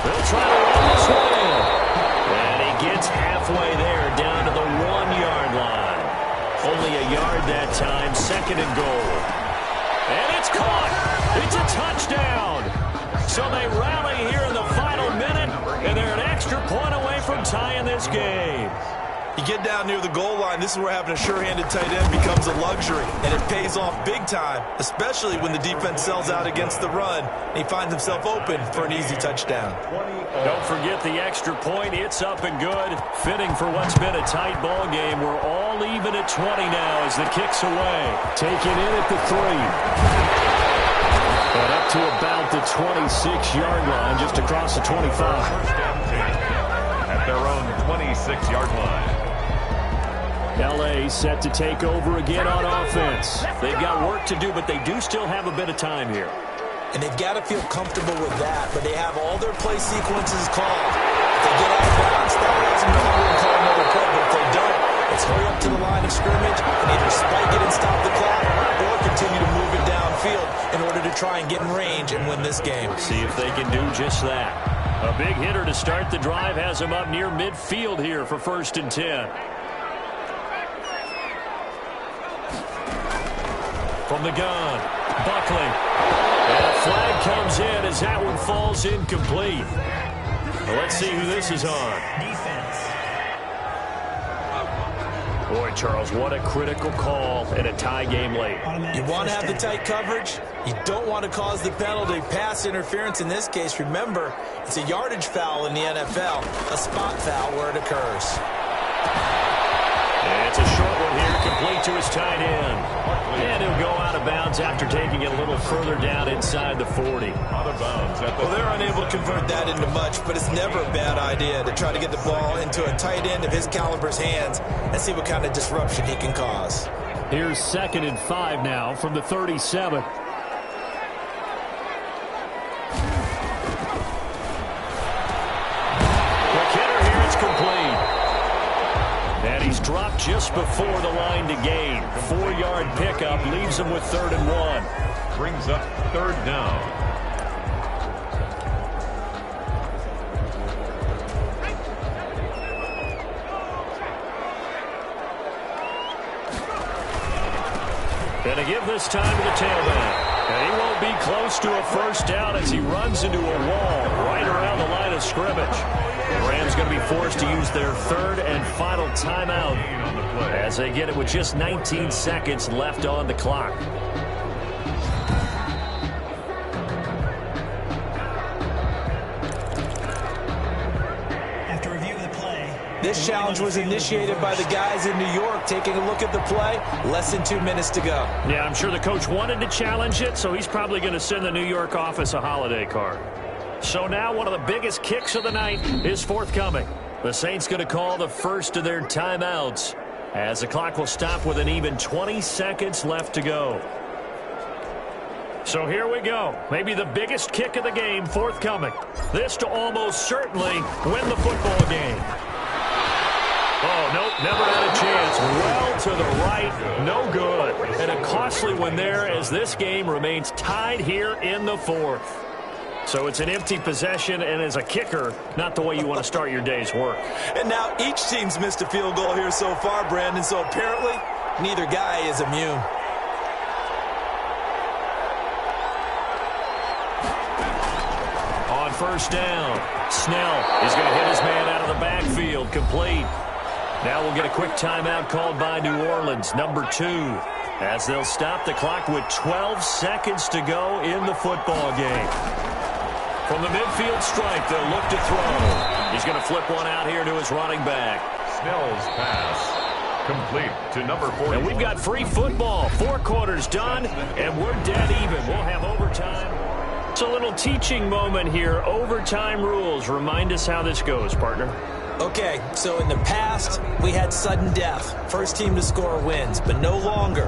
They'll try to run this one. And he gets halfway there, down to the 1-yard line. Only a yard that time, second and goal. And it's caught. It's a touchdown. So they rally here in the final minute, and they're an extra point away from tying this game. You get down near the goal line, this is where having a sure-handed tight end becomes a luxury, and it pays off big time, especially when the defense sells out against the run, and he finds himself open for an easy touchdown. Don't forget the extra point. It's up and good. Fitting for what's been a tight ball game. We're all even at 20 now as the kick's away. Taken in at the 3. And up to about the 26-yard line, just across the 25. At their own 26-yard line. L.A. set to take over again on offense. They've got work to do, but they do still have a bit of time here. And they've got to feel comfortable with that, but they have all their play sequences called. If they get out of bounds, that allows them to call another play, but if they don't, it's hurry up to the line of scrimmage and either spike it and stop the clock or continue to move it downfield in order to try and get in range and win this game. See if they can do just that. A big hitter to start the drive has them up near midfield here for 1st and 10. From the gun, Buckley. And a flag comes in as that one falls incomplete. Well, let's see who this is on. Boy, Charles, what a critical call in a tie game late. You want to have the tight coverage. You don't want to cause the penalty. Pass interference in this case, remember, it's a yardage foul in the NFL, a spot foul where it occurs. And it's a short one here, complete to his tight end. And he'll go out of bounds after taking it a little further down inside the 40. Out of bounds at the Well, they're unable to convert that into much, but it's never a bad idea to try to get the ball into a tight end of his caliber's hands and see what kind of disruption he can cause. Here's 2nd and 5 now from the 37. He's dropped just before the line to gain. 4-yard pickup leaves him with 3rd and 1. brings up third down. Going to give this time to the tailback. And he won't be close to a first down as he runs into a wall right around the line of scrimmage. The Rams going to be forced to use their third and final timeout as they get it with just 19 seconds left on the clock. After review of the play, this challenge was initiated by the guys in New York. Taking a look at the play, less than 2 minutes to go. Yeah, I'm sure the coach wanted to challenge it, so he's probably going to send the New York office a holiday card. So now one of the biggest kicks of the night is forthcoming. The Saints going to call the first of their timeouts as the clock will stop with an even 20 seconds left to go. So here we go. Maybe the biggest kick of the game forthcoming. This to almost certainly win the football game. Oh, nope, never had a chance. Well to the right, no good. And a costly one there as this game remains tied here in the fourth. So it's an empty possession, and as a kicker, not the way you want to start your day's work. And now each team's missed a field goal here so far, Brandon, so apparently neither guy is immune. On first down, Snell is going to hit his man out of the backfield, complete. Now we'll get a quick timeout called by New Orleans, number 2, as they'll stop the clock with 12 seconds to go in the football game. From the midfield stripe, they'll look to throw. He's going to flip one out here to his running back. Snell's pass complete to number 40. And we've got free football. 4 quarters done, and we're dead even. We'll have overtime. It's a little teaching moment here. Overtime rules. Remind us how this goes, partner. Okay, so in the past, we had sudden death. First team to score wins, but no longer.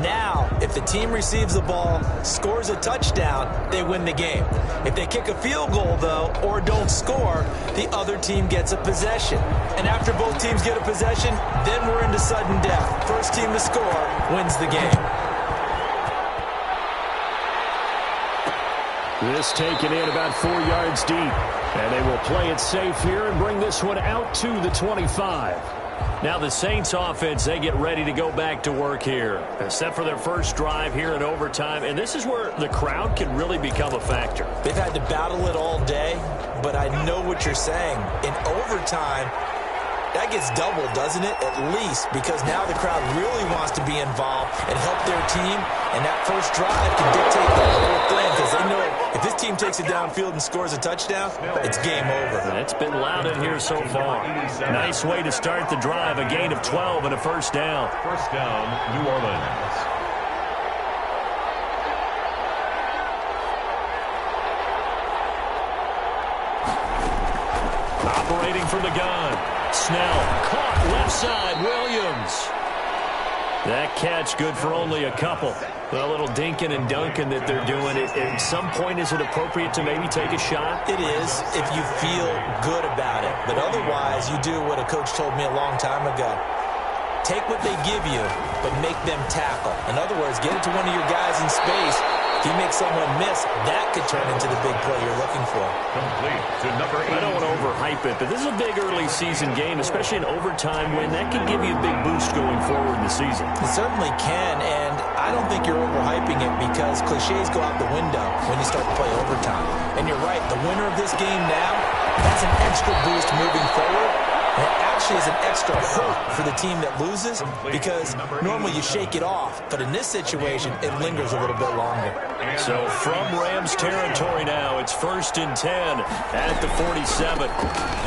Now, if the team receives the ball, scores a touchdown, they win the game. If they kick a field goal, though, or don't score, the other team gets a possession. And after both teams get a possession, then we're into sudden death. First team to score wins the game. This taken in about 4 yards deep. And they will play it safe here and bring this one out to the 25. Now the Saints offense, they get ready to go back to work here. Set for their first drive here in overtime. And this is where the crowd can really become a factor. They've had to battle it all day, but I know what you're saying. In overtime, that gets doubled, doesn't it? At least, because now the crowd really wants to be involved and help their team, and that first drive can dictate the whole thing because they know if this team takes it downfield and scores a touchdown, it's game over. It's been loud in here so far. Nice way to start the drive, a gain of 12 and a first down. First down, New Orleans. Operating from the gun. Snell, caught left side, Williams. That catch good for only a couple. A little dinking and dunking that they're doing. At some point, is it appropriate to maybe take a shot? It is if you feel good about it. But otherwise, you do what a coach told me a long time ago. Take what they give you, but make them tackle. In other words, get it to one of your guys in space. If you make someone miss, that could turn into the big play you're looking for. Complete to number 8. I don't want to overhype it, but this is a big early season game, especially an overtime win. That can give you a big boost going forward in the season. It certainly can, and I don't think you're overhyping it because cliches go out the window when you start to play overtime. And you're right, the winner of this game now, that's an extra boost moving forward. And it actually is an extra hurt for the team that loses because normally you shake it off. But in this situation, it lingers a little bit longer. So from Rams territory now, it's 1st and 10 at the 47.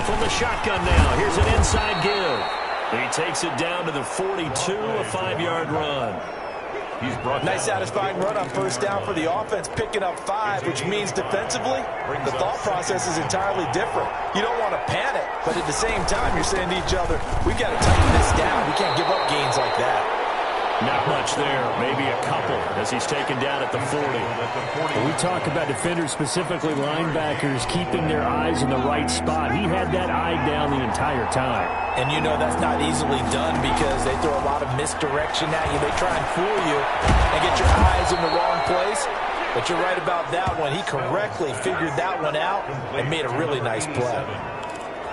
From the shotgun now, here's an inside give. He takes it down to the 42, a 5-yard run. Nice satisfying run on first down for the offense, picking up 5, which means defensively, the thought process is entirely different. You don't want to panic, but at the same time, you're saying to each other, we got to tighten this down. We can't give up gains like that. Not much there, maybe a couple as he's taken down at the 40. We talk about defenders, specifically linebackers, keeping their eyes in the right spot. He had that eye down the entire time. And you know that's not easily done because they throw a lot of misdirection at you. They try and fool you and get your eyes in the wrong place. But you're right about that one. He correctly figured that one out and made a really nice play.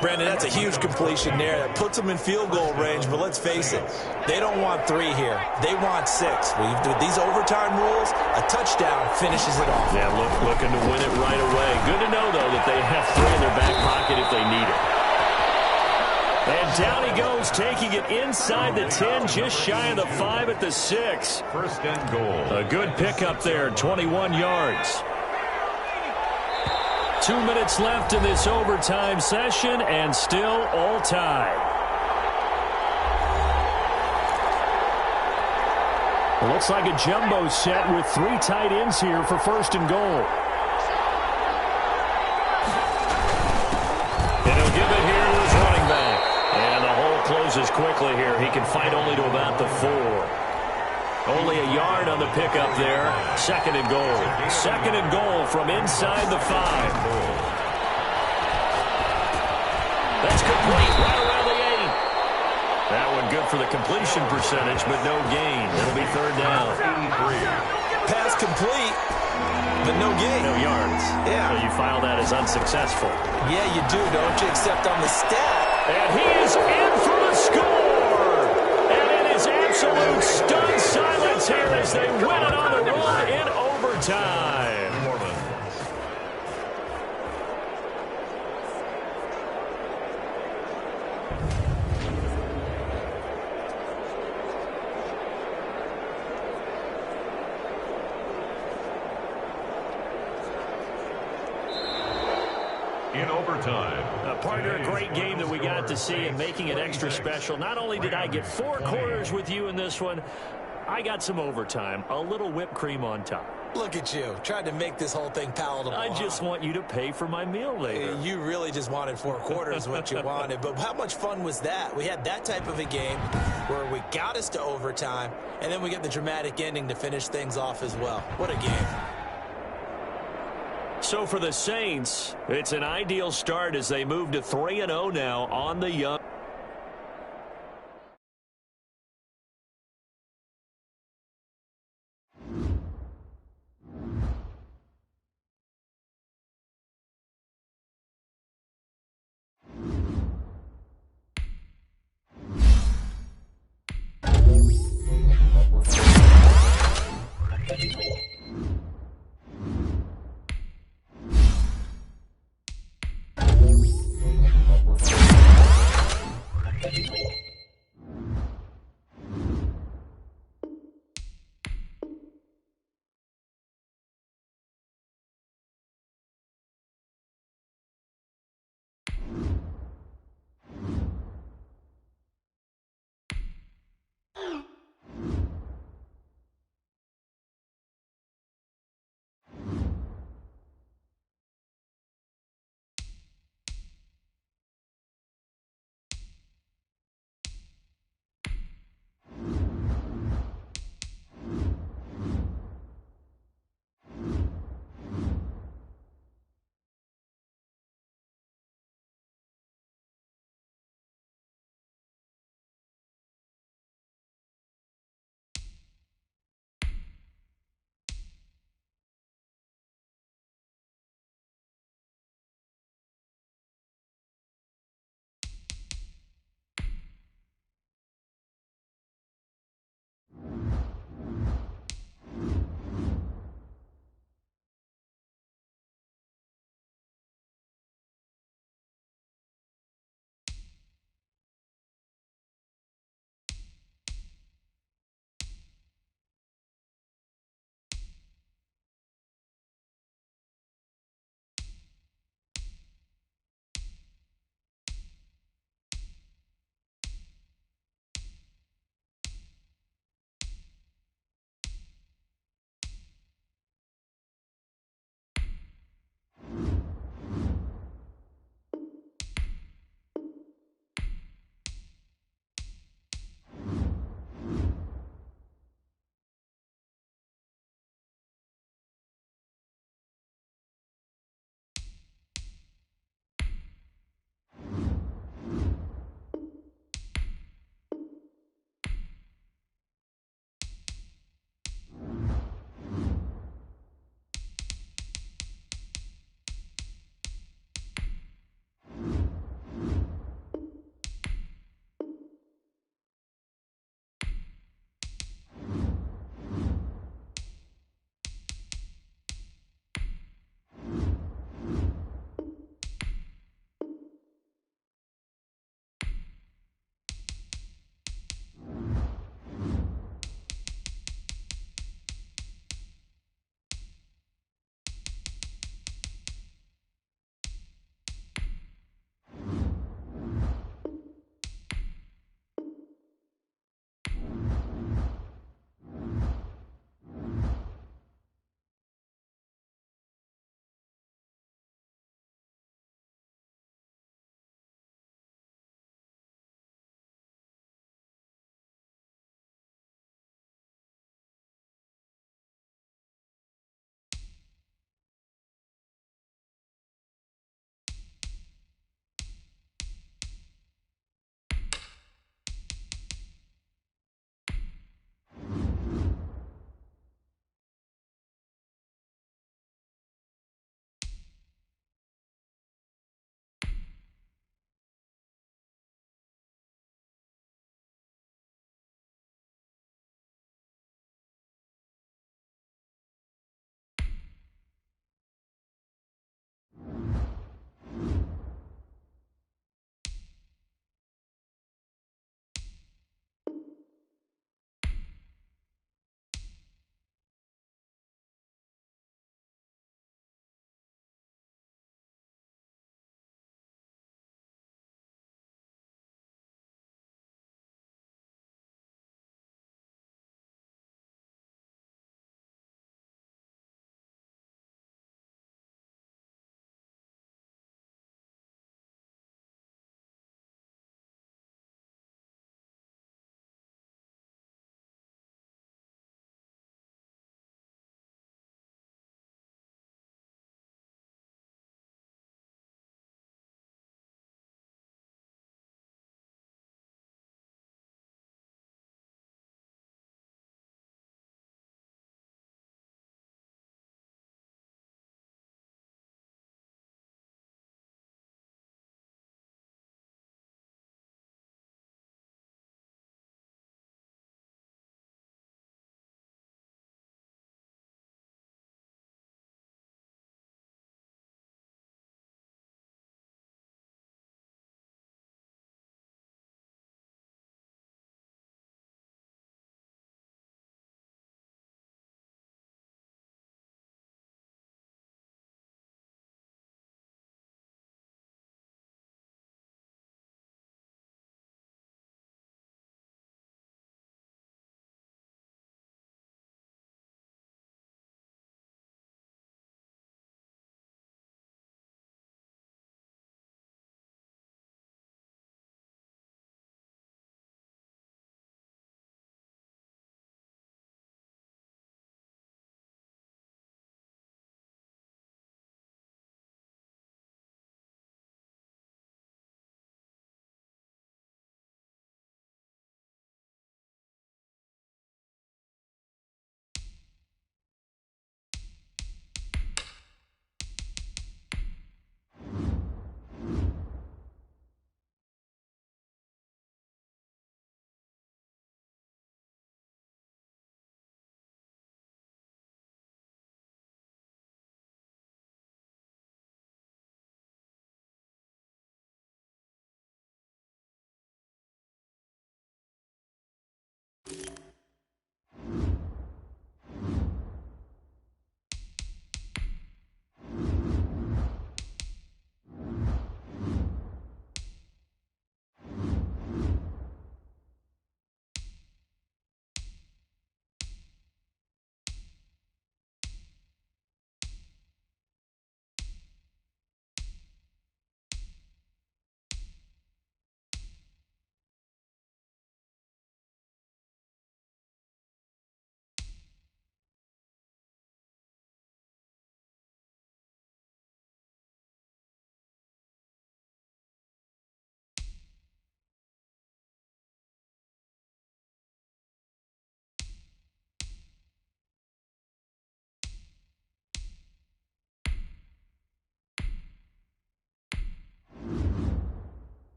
Brandon, that's a huge completion there. That puts them in field goal range, but let's face it, they don't want 3 here. They want 6. With these overtime rules, a touchdown finishes it off. Yeah, looking to win it right away. Good to know, though, that they have 3 in their back pocket if they need it. And down he goes, taking it inside the 10, just shy of the 5 at the 6. First and goal. A good pickup there, 21 yards. 2 minutes left in this overtime session, and still all tied. It looks like a jumbo set with 3 tight ends here for 1st and goal. And he'll give it here to his running back. And the hole closes quickly here. He can fight only to about the 4. Only a yard on the pickup there. 2nd and goal. 2nd and goal from inside the 5. That's complete right around the 8. That one good for the completion percentage, but no gain. It'll be 3rd down. Pass complete, but no gain. No yards. Yeah. So you file that as unsuccessful. Yeah, you do, don't you? Except on the stat. And he is in for the score. And it is absolute stunned silence here as they win it on the run in overtime. In overtime. Partner, a great game that we got to see and making it extra special. Not only did I get 4 quarters with you in this one, I got some overtime, a little whipped cream on top. Look at you, trying to make this whole thing palatable. I just want you to pay for my meal later. You really just wanted 4 quarters, what you wanted. But how much fun was that? We had that type of a game where we got us to overtime, and then we get the dramatic ending to finish things off as well. What a game. So for the Saints, it's an ideal start as they move to 3-0 now on the young.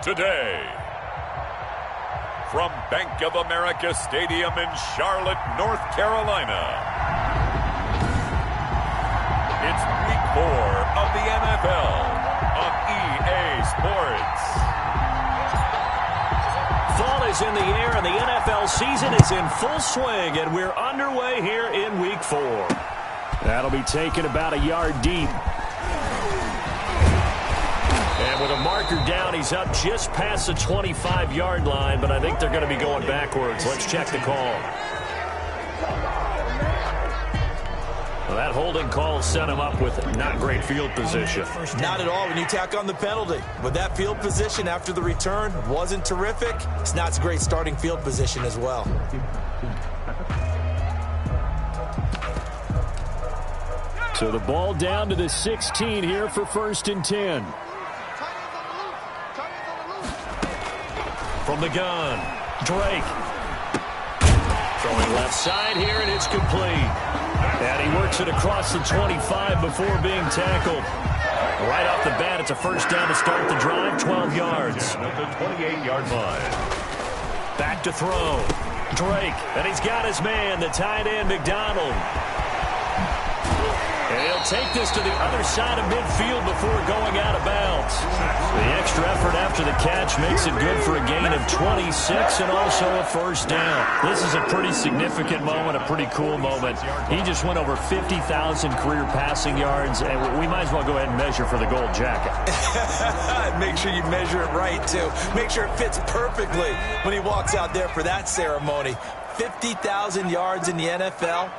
today. From Bank of America Stadium in Charlotte, North Carolina, it's Week 4 of the NFL on EA Sports. Fall is in the air, and the NFL season is in full swing, and we're underway here in Week 4. That'll be taken about a yard deep. And with a marker down, he's up just past the 25-yard line, but I think they're going to be going backwards. Let's check the call. Well, that holding call set him up with not great field position. Not at all when you tack on the penalty. But that field position after the return wasn't terrific. It's not a great starting field position as well. So the ball down to the 16 here for 1st and 10. From the gun, Drake. Throwing left side here, and it's complete. And he works it across the 25 before being tackled. Right off the bat, it's a first down to start the drive, 12 yards. At the 28-yard line. Back to throw. Drake, and he's got his man, the tight end, McDonald. And he'll take this to the other side of midfield before going out of bounds. The extra effort after the catch makes it good for a gain of 26 and also a first down. This is a pretty significant moment, a pretty cool moment. He just went over 50,000 career passing yards, and we might as well go ahead and measure for the gold jacket. Make sure you measure it right, too. Make sure it fits perfectly when he walks out there for that ceremony. 50,000 yards in the NFL.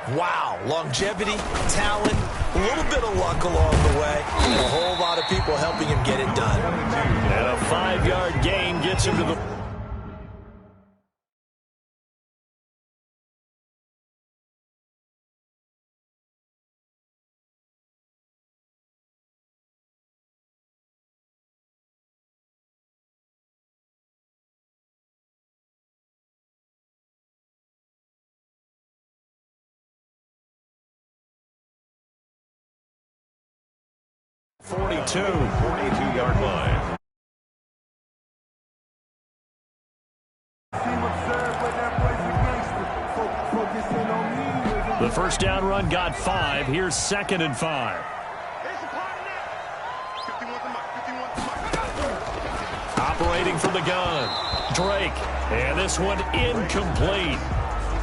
Wow, longevity, talent, a little bit of luck along the way, and a whole lot of people helping him get it done. And a 5-yard gain gets him to the... Yard line. The first down run got 5. Here's 2nd and 5. Operating from the gun, Drake. And this one incomplete.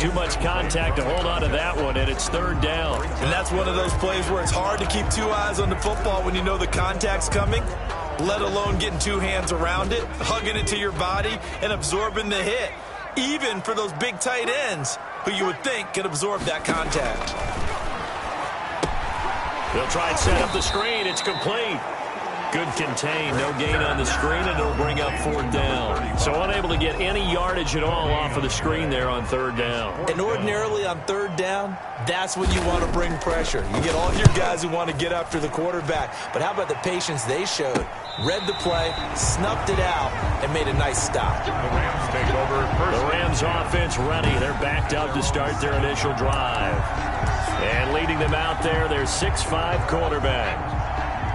Too much contact to hold on to that one, and it's 3rd down. And that's one of those plays where it's hard to keep 2 eyes on the football when you know the contact's coming, let alone getting 2 hands around it, hugging it to your body, and absorbing the hit. Even for those big tight ends who you would think could absorb that contact. They'll try and set up the screen. It's complete. Good contain, no gain on the screen, and it'll bring up 4th down. So unable to get any yardage at all off of the screen there on 3rd down. And ordinarily on 3rd down, that's when you want to bring pressure. You get all your guys who want to get after the quarterback. But how about the patience they showed? Read the play, snuffed it out, and made a nice stop. The Rams take over first. The Rams offense ready. They're backed up to start their initial drive. And leading them out there, their 6'5" quarterback.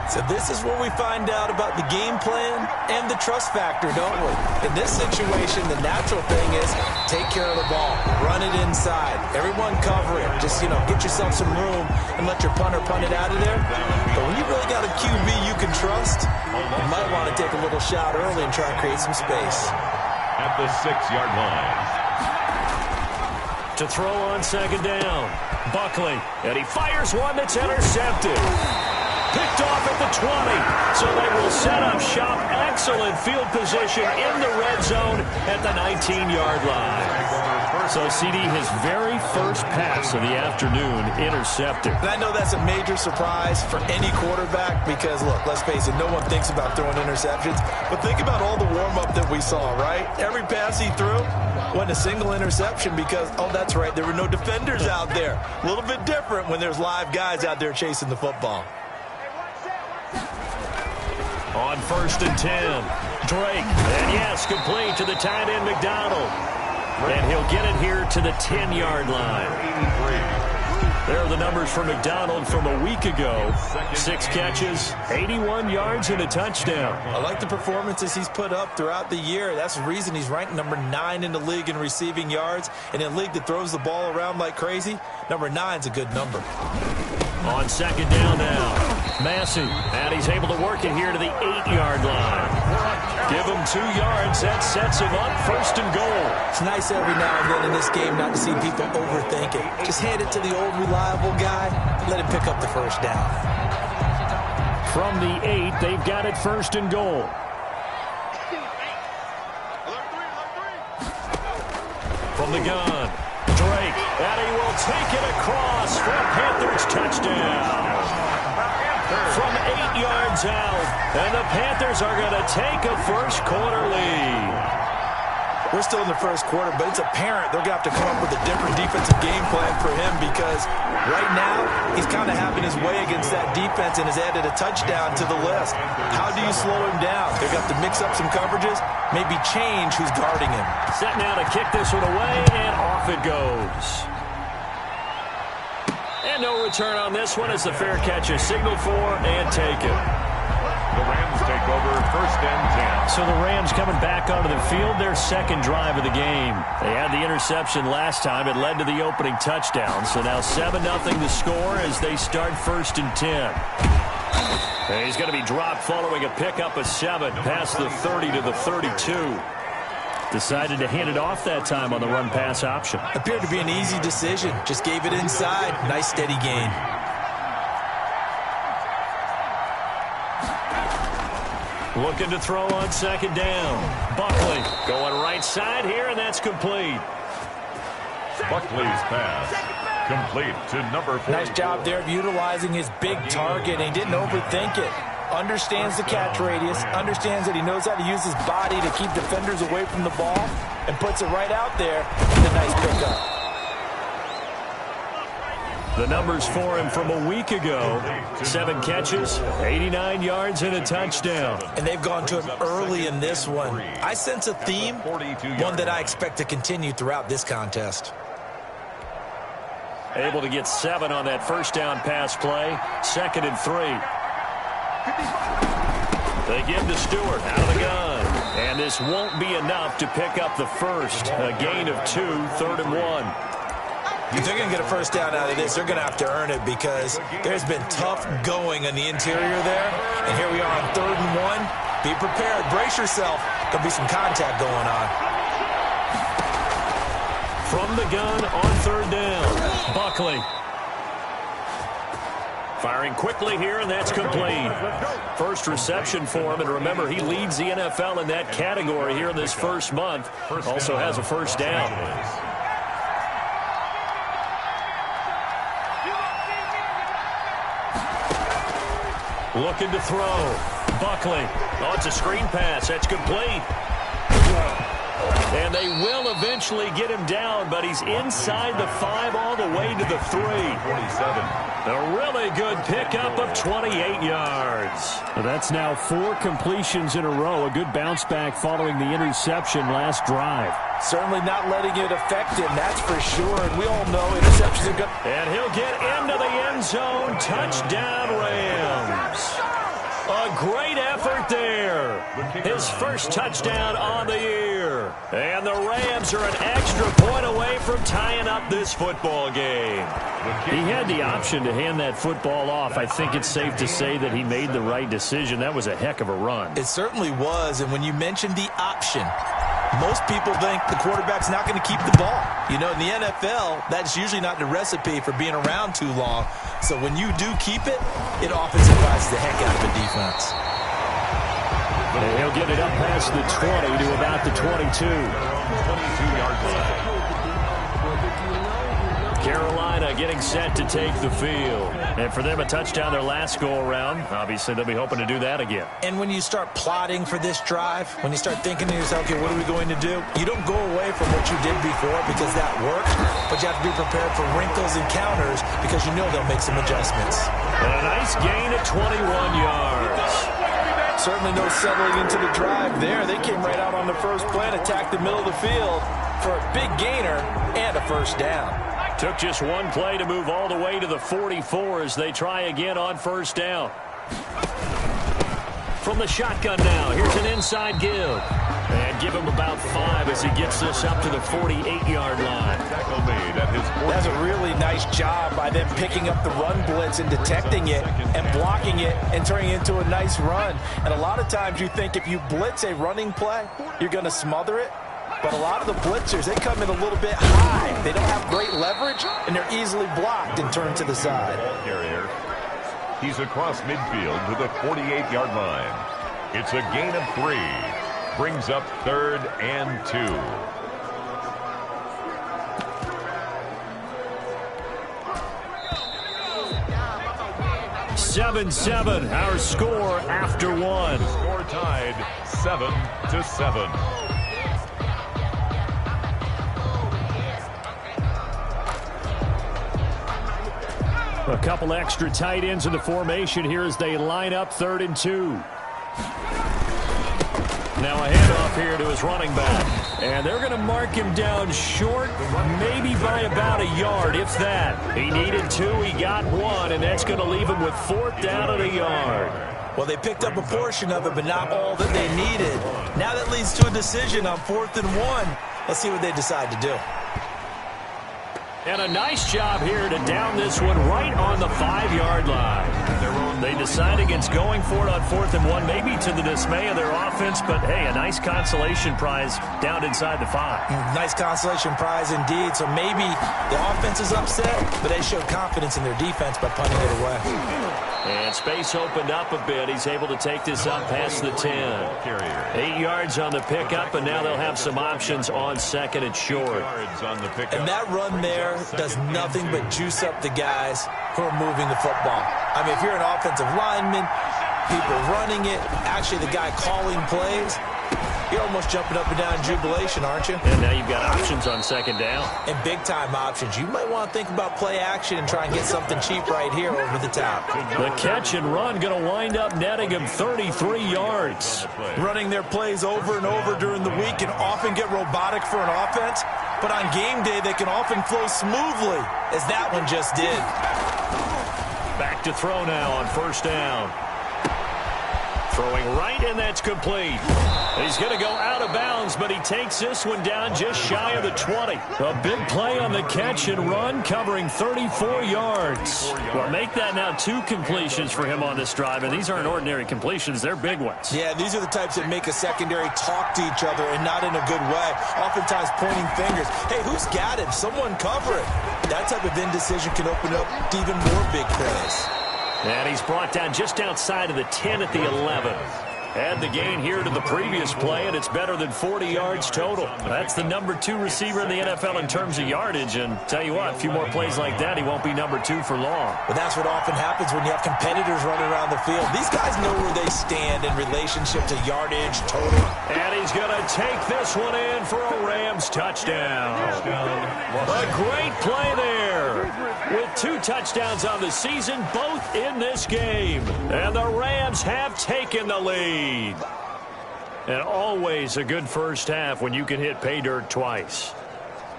So this is where we find out about the game plan and the trust factor, don't we? In this situation, the natural thing is take care of the ball, run it inside, everyone cover it. Just, get yourself some room and let your punter punt it out of there. But when you really got a QB you can trust, you might want to take a little shot early and try to create some space. At the 6-yard line. To throw on 2nd down, Buckley, and he fires one that's intercepted. Picked off at the 20, so they will set up shop. Excellent field position in the red zone at the 19-yard line. So CD, his very first pass of the afternoon intercepted. And I know that's a major surprise for any quarterback because, look, let's face it, no one thinks about throwing interceptions. But think about all the warm-up that we saw, right? Every pass he threw wasn't a single interception because, oh, that's right, there were no defenders out there. A little bit different when there's live guys out there chasing the football. On 1st and 10, Drake, and yes, complete to the tight end McDonald. And he'll get it here to the 10-yard line. There are the numbers for McDonald from a week ago. 6 catches, 81 yards, and a touchdown. I like the performances he's put up throughout the year. That's the reason he's ranked number 9 in the league in receiving yards. And in a league that throws the ball around like crazy, number 9's a good number. On second down now, Massey, and he's able to work it here to the 8-yard line. Give him 2 yards. That sets him up 1st and goal. It's nice every now and then in this game not to see people overthink it. Just hand it to the old reliable guy. Let him pick up the 1st down. From the 8, they've got it 1st and goal. From the gun, Drake, and he will take it across for a Panthers touchdown. From 8 yards out, and the Panthers are going to take a first-quarter lead. We're still in the first quarter, but it's apparent they're going to have to come up with a different defensive game plan for him because right now he's kind of having his way against that defense and has added a touchdown to the list. How do you slow him down? They're going to have to mix up some coverages, maybe change who's guarding him. Set now to kick this one away, and off it goes. And no return on this one as the fair catch is signaled for and taken. The Rams take over 1st and 10. So the Rams coming back onto the field, their 2nd drive of the game. They had the interception last time. It led to the opening touchdown. So now 7-0 the score as they start 1st and 10. And he's going to be dropped following a pickup of 7 past the 30 to the 32. Decided to hand it off that time on the run-pass option. Appeared to be an easy decision. Just gave it inside. Nice steady gain. Looking to throw on 2nd down. Buckley going right side here, and that's complete. Buckley's pass complete to number 4. Nice job there of utilizing his big target, and he didn't overthink it. Understands the catch radius, understands that he knows how to use his body to keep defenders away from the ball, and puts it right out there with a nice pickup. The numbers for him from a week ago: 7 catches, 89 yards, and a touchdown. And they've gone to him early in this one. I sense a theme, one that I expect to continue throughout this contest. Able to get 7 on that 1st down pass play. 2nd and 3. They give to Stewart out of the gun. And this won't be enough to pick up the 1st. A gain of 2, 3rd and 1. If they're going to get a 1st down out of this, they're going to have to earn it because there's been tough going on the interior there. And here we are on 3rd and 1. Be prepared. Brace yourself. Going to be some contact going on. From the gun on 3rd down, Buckley. Firing quickly here, and that's complete. 1st reception for him, and remember, he leads the NFL in that category here in this 1st month. Also has a 1st down. Looking to throw. Buckley. Oh, it's a screen pass. That's complete. And they will eventually get him down, but he's inside the 5 all the way to the 3. 47. A really good pickup of 28 yards. Well, that's now 4 completions in a row. A good bounce back following the interception last drive. Certainly not letting it affect him, that's for sure. And we all know interceptions are good. And he'll get into the end zone. Touchdown, Rams. A great effort there. His 1st touchdown on the year. And the Rams are an extra point away from tying up this football game. He had the option to hand that football off. I think it's safe to say that he made the right decision. That was a heck of a run. It certainly was. And when you mentioned the option, most people think the quarterback's not going to keep the ball. You know, in the NFL, that's usually not the recipe for being around too long. So when you do keep it, it often surprises the heck out of a defense. And he'll get it up past the 20 to about the 22. 22-yard line. Carolina getting set to take the field. And for them, a touchdown their last go-around. Obviously, they'll be hoping to do that again. And when you start plotting for this drive, when you start thinking to yourself, okay, what are we going to do? You don't go away from what you did before because that worked, but you have to be prepared for wrinkles and counters because you know they'll make some adjustments. And a nice gain of 21 yards. Certainly no settling into the drive there. They came right out on the first play and attacked the middle of the field for a big gainer and a 1st down. Took just one play to move all the way to the 44 as they try again on first down. From the shotgun now, here's an inside give. And give him about 5 as he gets this up to the 48-yard line. That's a really nice job by them picking up the run blitz and detecting it and blocking it and turning it into a nice run. And a lot of times you think if you blitz a running play, you're going to smother it. But a lot of the blitzers, they come in a little bit high. They don't have great leverage, and they're easily blocked and turned to the side. He's across midfield to the 48-yard line. It's a gain of 3. Brings up 3rd and 2. (7-7) our score after 1. Score tied 7-7. A couple extra tight ends in the formation here as they line up 3rd and 2. Now a handoff here to his running back. And they're going to mark him down short, maybe by about a yard, if that. He needed 2, he got 1, and that's going to leave him with 4th down and a yard. Well, they picked up a portion of it, but not all that they needed. Now that leads to a decision on 4th and 1. Let's see what they decide to do. And a nice job here to down this one right on the 5-yard line. They decide against going for it on 4th and 1, maybe to the dismay of their offense, but hey, a nice consolation prize down inside the 5. Nice consolation prize indeed. So maybe the offense is upset, but they showed confidence in their defense by punting it away. And space opened up a bit. He's able to take this up past the 10. 8 yards on the pickup, and now they'll have some options on 2nd and short. And that run there does nothing but juice up the guys who are moving the football. I mean, if you're an offensive lineman, people running it, actually the guy calling plays, you're almost jumping up and down in jubilation, aren't you? And now you've got options on 2nd down. And big-time options. You might want to think about play action and try and get something cheap right here over the top. The catch and run going to wind up netting him 33 yards. Running their plays over and over during the week can often get robotic for an offense, but on game day they can often flow smoothly, as that one just did. Back to throw now on 1st down. Throwing right, and that's complete. He's going to go out of bounds, but he takes this one down just shy of the 20. A big play on the catch and run, covering 34 yards. Well, make that now 2 completions for him on this drive, and these aren't ordinary completions. They're big ones. Yeah, these are the types that make a secondary talk to each other, and not in a good way. Oftentimes pointing fingers. Hey, who's got it? Someone cover it. That type of indecision can open up to even more big plays. And he's brought down just outside of the 10 at the 11. Add the gain here to the previous play, and it's better than 40 yards total. That's the number 2 receiver in the NFL in terms of yardage, and tell you what, a few more plays like that, he won't be number 2 for long. But that's what often happens when you have competitors running around the field. These guys know where they stand in relationship to yardage, total. And he's going to take this one in for a Rams touchdown. A great play there. With 2 touchdowns on the season, both in this game. And the Rams have taken the lead. And always a good first half when you can hit pay dirt twice.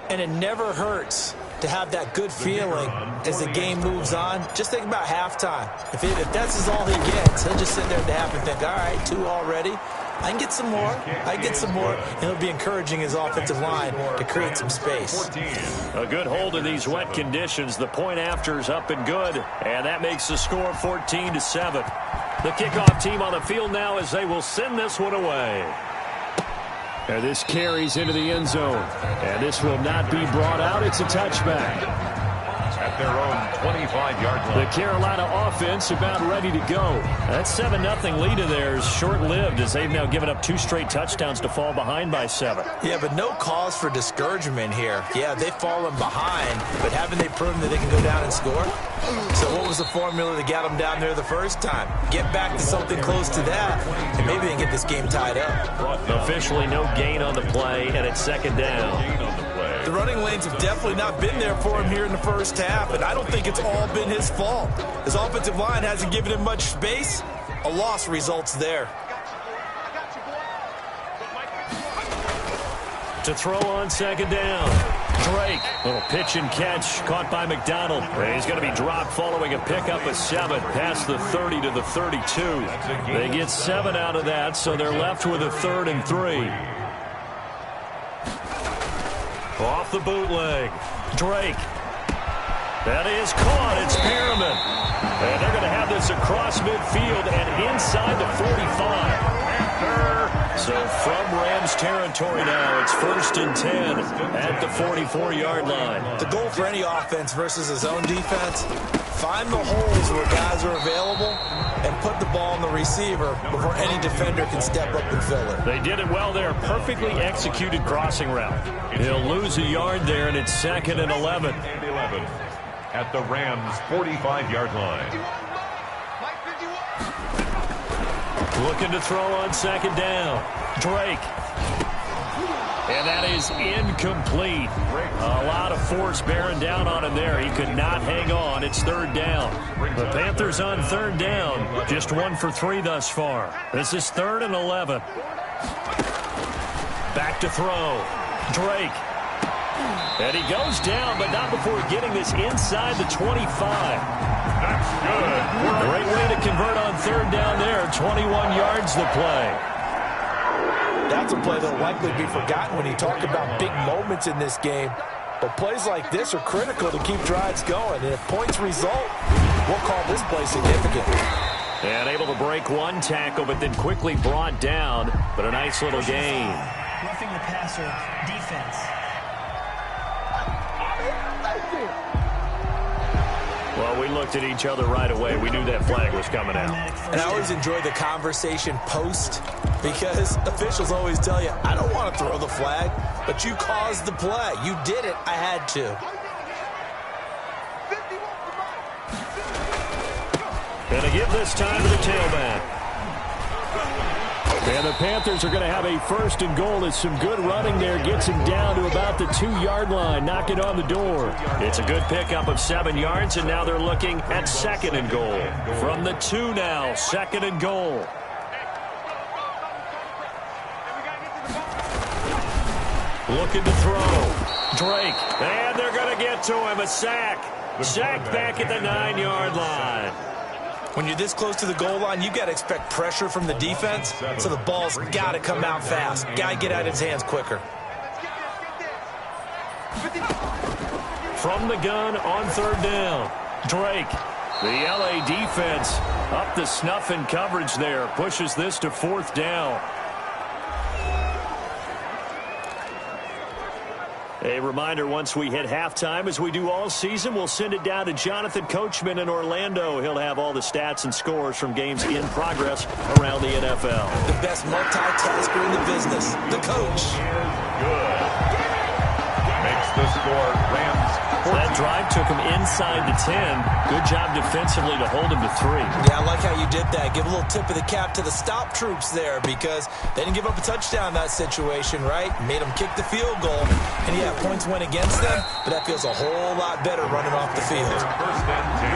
And it never hurts to have that good feeling as the game moves on. Just think about halftime. If that's all he gets, he'll just sit there at the half and think, all right, 2 already. I can get some more. I can get some more. And it'll be encouraging his offensive line to create some space. A good hold in these wet conditions. The point after is up and good. And that makes the score 14-7. The kickoff team on the field now as they will send this one away. And this carries into the end zone. And this will not be brought out. It's a touchback. At their own 25-yard line. The Carolina offense about ready to go. That 7-0 lead of theirs short-lived as they've now given up 2 straight touchdowns to fall behind by 7. Yeah, but no cause for discouragement here. Yeah, they've fallen behind, but haven't they proven that they can go down and score? So what was the formula that got them down there the first time? Get back to something close to that, and maybe they can get this game tied up. Officially no gain on the play, and it's 2nd down. The running lanes have definitely not been there for him here in the first half, and I don't think it's all been his fault. His offensive line hasn't given him much space. A loss results there. To throw on 2nd down. Drake, little pitch and catch caught by McDonald. He's going to be dropped following a pickup of 7 past the 30 to the 32. They get 7 out of that, so they're left with a 3rd and 3. Off the bootleg. Drake. That is caught. It's Perriman. And they're going to have this across midfield and inside the 45. So from Rams territory now, it's 1st and 10 at the 44-yard line. The goal for any offense versus his own defense, find the holes where guys are available and put the ball on the receiver before any defender can step up and fill it. They did it well there. Perfectly executed crossing route. He'll lose a yard there, and it's 2nd and 11. At the Rams' 45-yard line. Looking to throw on 2nd down. Drake. And that is incomplete. A lot of force bearing down on him there. He could not hang on. It's 3rd down. The Panthers on 3rd down. Just 1 for 3 thus far. This is 3rd and 11. Back to throw. Drake. And he goes down, but not before getting this inside the 25. That's good. Great way to convert on 3rd down there. 21 yards the play. That's a play that'll likely be forgotten when you talk about big moments in this game. But plays like this are critical to keep drives going. And if points result, we'll call this play significant. And able to break 1 tackle, but then quickly brought down. But a nice little gain. Roughing the passer defense. Well, we looked at each other right away. We knew that flag was coming out. And I always enjoy the conversation post because officials always tell you, I don't want to throw the flag, but you caused the play. You did it. I had to. Gonna give this time to the tailback. And the Panthers are going to have a 1st and goal as some good running there gets him down to about the 2-yard line. Knock it on the door. It's a good pickup of 7 yards, and now they're looking at 2nd and goal. From the 2 now, 2nd and goal. Looking to throw. Drake. And they're going to get to him. A sack. Sack back at the 9-yard line. When you're this close to the goal line, you got to expect pressure from the defense, so the ball's got to come out fast. Got to get out of his hands quicker. From the gun on 3rd down, Drake. The LA defense up the snuff in coverage there. Pushes this to 4th down. A reminder, once we hit halftime, as we do all season, we'll send it down to Jonathan Coachman in Orlando. He'll have all the stats and scores from games in progress around the NFL. The best multitasker in the business, the coach. Good. Makes the score Rams 14. That drive took him inside the 10. Good job defensively to hold him to 3. Yeah, I like how you did that. Give a little tip of the cap to the stop troops there because they didn't give up a touchdown in that situation, right? Made them kick the field goal. And yeah, points went against them, but that feels a whole lot better running off the field. 1st and 10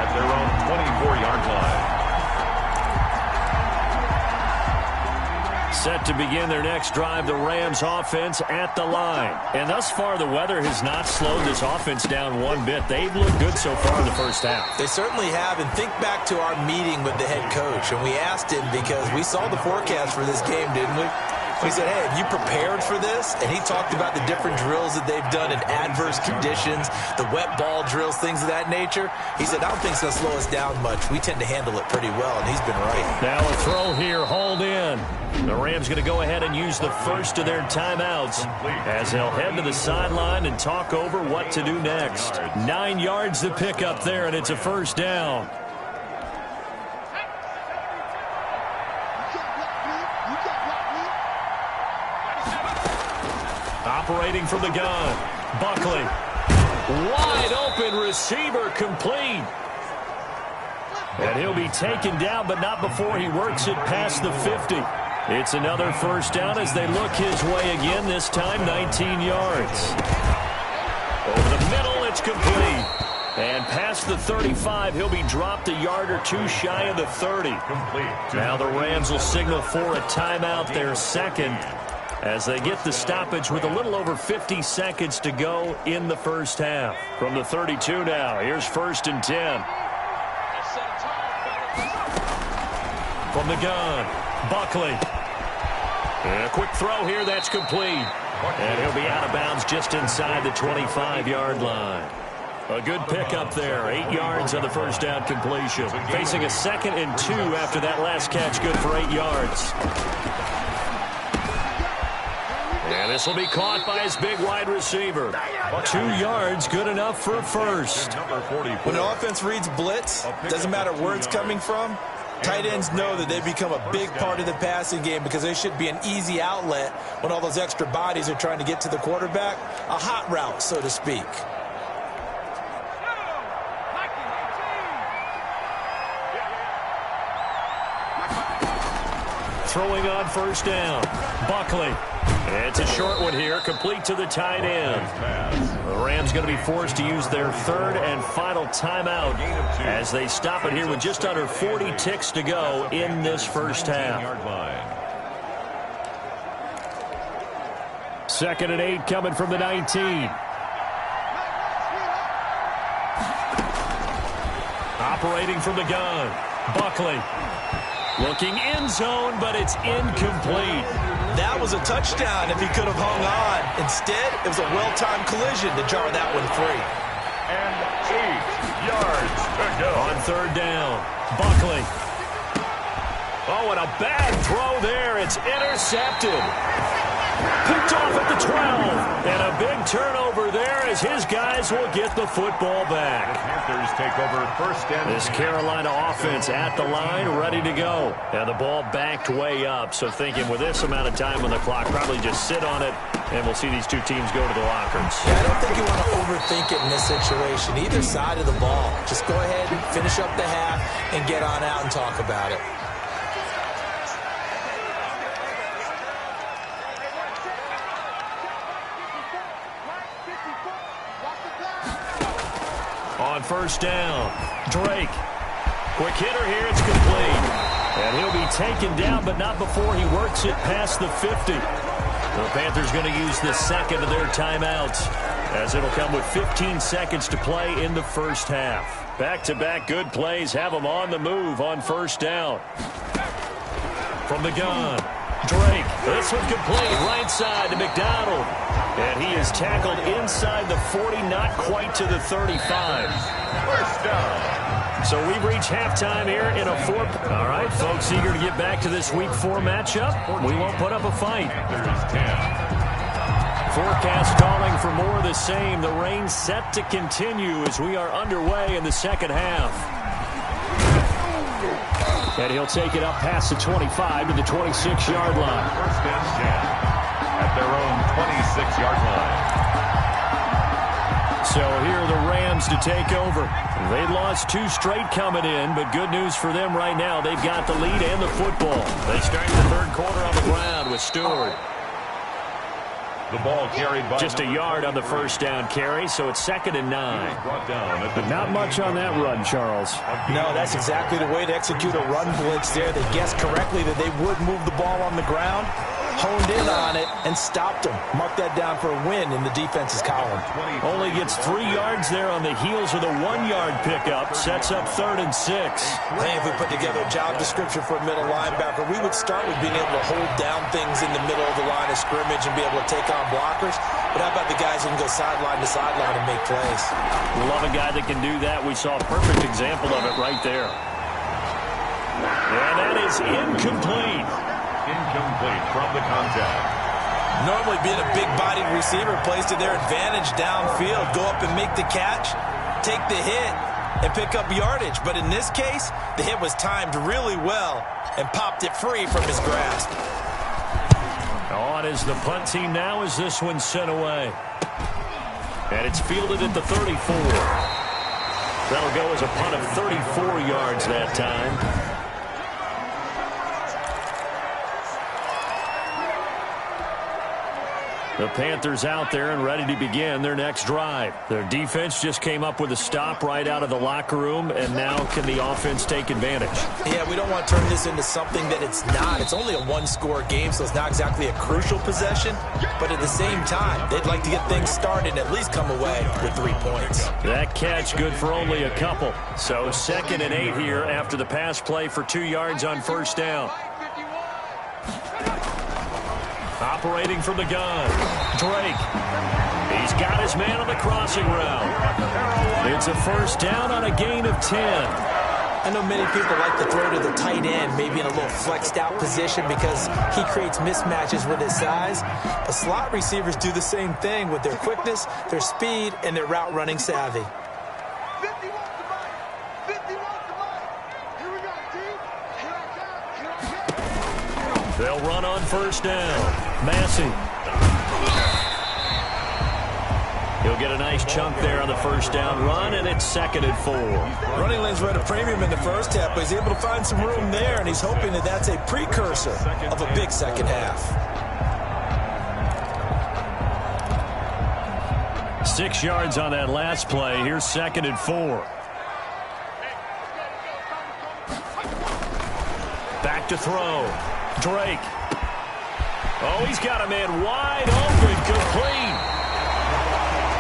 at their own 24-yard line. Set to begin their next drive, the Rams offense at the line. And thus far, the weather has not slowed this offense down one bit. They've looked good so far in the 1st half. They certainly have. And think back to our meeting with the head coach. And we asked him because we saw the forecast for this game, didn't we? We said, hey, have you prepared for this? And he talked about the different drills that they've done in adverse conditions, the wet ball drills, things of that nature. He said, I don't think it's going to slow us down much. We tend to handle it pretty well, and he's been right. Now a throw here, hauled in. The Rams going to go ahead and use the first of their timeouts as they'll head to the sideline and talk over what to do next. 9 yards to pick up there, and it's a 1st down. Operating from the gun, Buckley. Wide open receiver, complete. And he'll be taken down, but not before he works it past the 50. It's another 1st down as they look his way again, this time 19 yards. Over the middle, it's complete. And past the 35, he'll be dropped a yard or 2 shy of the 30. Now the Rams will signal for a timeout, their 2nd. as they get the stoppage with a little over 50 seconds to go in the first half. From the 32 now, here's 1st and 10. From the gun, Buckley. And a quick throw here, that's complete. And he'll be out of bounds just inside the 25-yard line. A good pickup there, 8 yards on the first down completion. Facing a 2nd and 2 after that last catch, good for 8 yards. And this will be caught by his big wide receiver. 2 yards, good enough for a first. When an offense reads blitz, doesn't matter where it's coming from, tight ends know that they become a big part of the passing game because they should be an easy outlet when all those extra bodies are trying to get to the quarterback. A hot route, so to speak. Throwing on 1st down, Buckley. It's a short one here, complete to the tight end. The Rams going to be forced to use their 3rd and final timeout as they stop it here with just under 40 ticks to go in this first half. 2nd and 8 coming from the 19. Operating from the gun, Buckley. Looking end zone, but it's incomplete. That was a touchdown if he could have hung on. Instead, it was a well-timed collision to jar that one free. And 8 yards to go. On 3rd down, Buckley. Oh, and a bad throw there. It's intercepted. Picked off at the 12. And a big turnover there as his guys will get the football back. The Panthers take over 1st and 10. This Carolina offense at the line, ready to go. And the ball backed way up. So thinking with this amount of time on the clock, probably just sit on it, and we'll see these two teams go to the lockers. Yeah, I don't think you want to overthink it in this situation. Either side of the ball. Just go ahead and finish up the half and get on out and talk about it. On 1st down, Drake. Quick hitter here, it's complete. And he'll be taken down, but not before he works it past the 50. The Panthers going to use the 2nd of their timeouts, as it'll come with 15 seconds to play in the first half. Back-to-back good plays have them on the move on 1st down. From the gun, Drake. This one complete, right side to McDonald. And he is tackled inside the 40, not quite to the 35. 1st down. So we've reached halftime here in a 4. All right, folks, eager to get back to this Week 4 matchup. We won't put up a fight. There's 10. Forecast calling for more of the same. The rain set to continue as we are underway in the second half. And he'll take it up past the 25 to the 26-yard line. 1st and 10. At their own 26-yard line. So here are the Rams to take over. They lost 2 straight coming in, but good news for them right now. They've got the lead and the football. They start the 3rd quarter on the ground with Stewart. The ball carried by just a yard on the 1st down carry, so it's 2nd and 9. Brought down at the Not much on that run, Charles. No, that's exactly the way to execute a run blitz there. They guessed correctly that they would move the ball on the ground, honed in on it, and stopped them. Mark that down for a win in the defense's column. Only gets 3 yards there on the heels of the 1-yard pickup. Sets up 3rd and 6. I think if we put together a job description for a middle linebacker, we would start with being able to hold down things in the middle of the line of scrimmage and be able to take on blockers. But how about the guys who can go sideline to sideline and make plays? Love a guy that can do that. We saw a perfect example of it right there. And that is incomplete. Incomplete from the contact. Normally being a big-bodied receiver plays to their advantage downfield. Go up and make the catch, take the hit, and pick up yardage. But in this case, the hit was timed really well and popped it free from his grasp. On is the punt team now as this one's sent away. And it's fielded at the 34. That'll go as a punt of 34 yards that time. The Panthers out there and ready to begin their next drive. Their defense just came up with a stop right out of the locker room, and now can the offense take advantage? Yeah, we don't want to turn this into something that it's not. It's only a one-score game, so it's not exactly a crucial possession. But at the same time, they'd like to get things started and at least come away with 3 points. That catch good for only a couple. So 2nd and 8 here after the pass play for 2 yards on first down. Operating from the gun, Drake. He's got his man on the crossing route. It's a first down on a gain of 10. I know many people like to throw to the tight end, maybe in a little flexed out position because he creates mismatches with his size. But slot receivers do the same thing with their quickness, their speed, and their route running savvy. They'll run on first down. Massey. He'll get a nice chunk there on the first down run, and it's 2nd and 4. Running lanes were at a premium in the first half, but he's able to find some room there, and he's hoping that that's a precursor of a big second half. 6 yards on that last play. Here's 2nd and 4. Back to throw. Drake. Oh, he's got a man wide open, complete.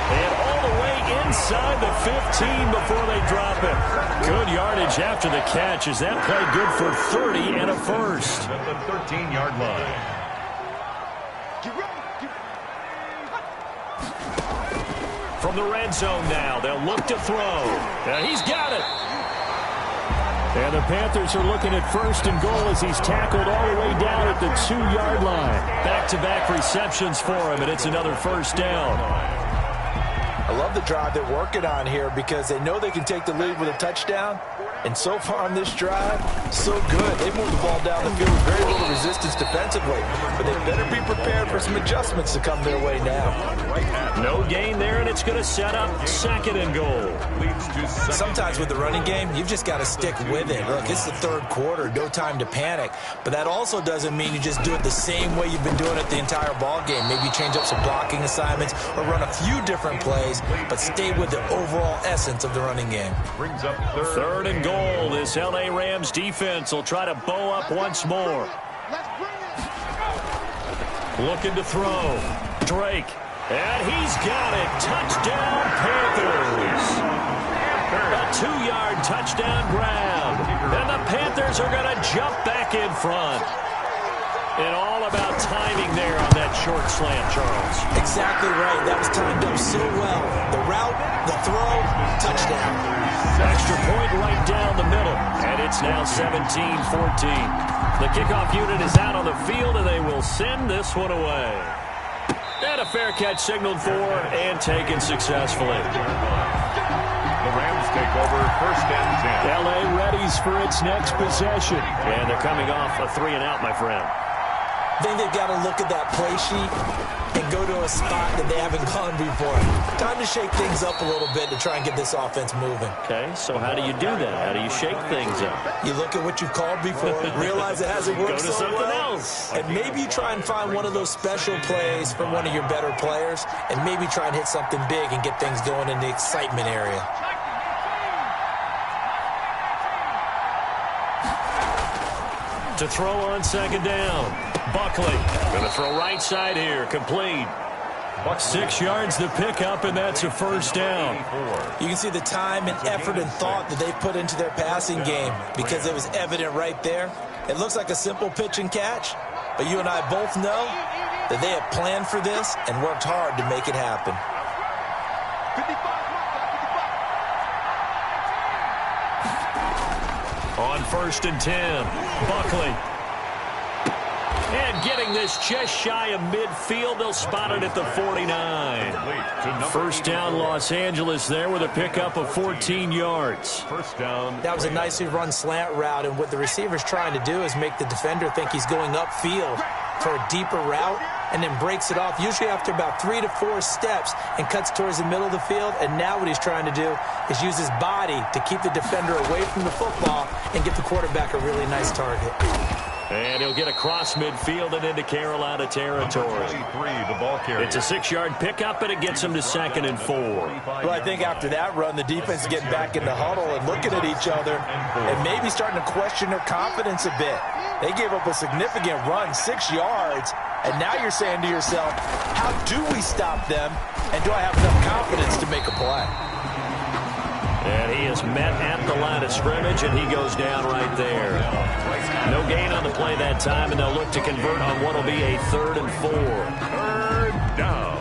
And all the way inside the 15 before they drop it. Good yardage after the catch. Is that play good for 30 and a first? At the 13-yard line. From the red zone now, they'll look to throw. He's got it. And the Panthers are looking at 1st and goal as he's tackled all the way down at the 2-yard line. Back-to-back receptions for him, and it's another first down. I love the drive they're working on here because they know they can take the lead with a touchdown. And so far on this drive, so good. They've moved the ball down the field with very little resistance defensively. But they better be prepared for some adjustments to come their way now. No gain there, and it's going to set up 2nd and goal. Sometimes with the running game, you've just got to stick with it. Look, it's the 3rd quarter, no time to panic. But that also doesn't mean you just do it the same way you've been doing it the entire ball game. Maybe change up some blocking assignments or run a few different plays, but stay with the overall essence of the running game. Brings up 3rd and goal. This L.A. Rams defense will try to bow up once more. Looking to throw. Drake. And he's got it. Touchdown, Panthers. A 2-yard touchdown grab. And the Panthers are going to jump back in front. And all about timing there on that short slant, Charles. Exactly right. That was timed up so well. The route, the throw, touchdown. Extra point right down the middle. And it's now 17-14. The kickoff unit is out on the field, and they will send this one away. And a fair catch signaled for and taken successfully. The Rams take over 1st and 10. L.A. readies for its next possession. And they're coming off a 3-and-out, my friend. I think they've got to look at that play sheet and go to a spot that they haven't gone before. Time to shake things up a little bit to try and get this offense moving. Okay, so how do you do that? How do you shake things up? You look at what you've called before, realize it hasn't worked Go to so something well, else. and maybe you try and find one of those special plays from one of your better players, and maybe try and hit something big and get things going in the excitement area. To throw on 2nd down. Buckley going to throw right side here. Complete. 6 yards the pickup, and that's a first down. You can see the time and effort and thought that they put into their passing game because it was evident right there. It looks like a simple pitch and catch, but you and I both know that they have planned for this and worked hard to make it happen. On 1st and 10, Buckley. And getting this just shy of midfield, they'll spot it at the 49. First down, Los Angeles there with a pickup of 14 yards. First down. That was a nicely run slant route, and what the receiver's trying to do is make the defender think he's going upfield for a deeper route, and then breaks it off, usually after about 3 to 4 steps, and cuts towards the middle of the field. And now what he's trying to do is use his body to keep the defender away from the football and get the quarterback a really nice target. And he'll get across midfield and into Carolina territory. It's a 6-yard pickup, and it gets him to 2nd and 4. Well, I think after that run, the defense is getting back in the huddle and looking at each other and maybe starting to question their confidence a bit. They gave up a significant run, 6 yards, and now you're saying to yourself, how do we stop them, and do I have enough confidence to make a play? And he is met at the line of scrimmage, and he goes down right there. No gain on the play that time, and they'll look to convert on what will be a 3rd and 4. 3rd down.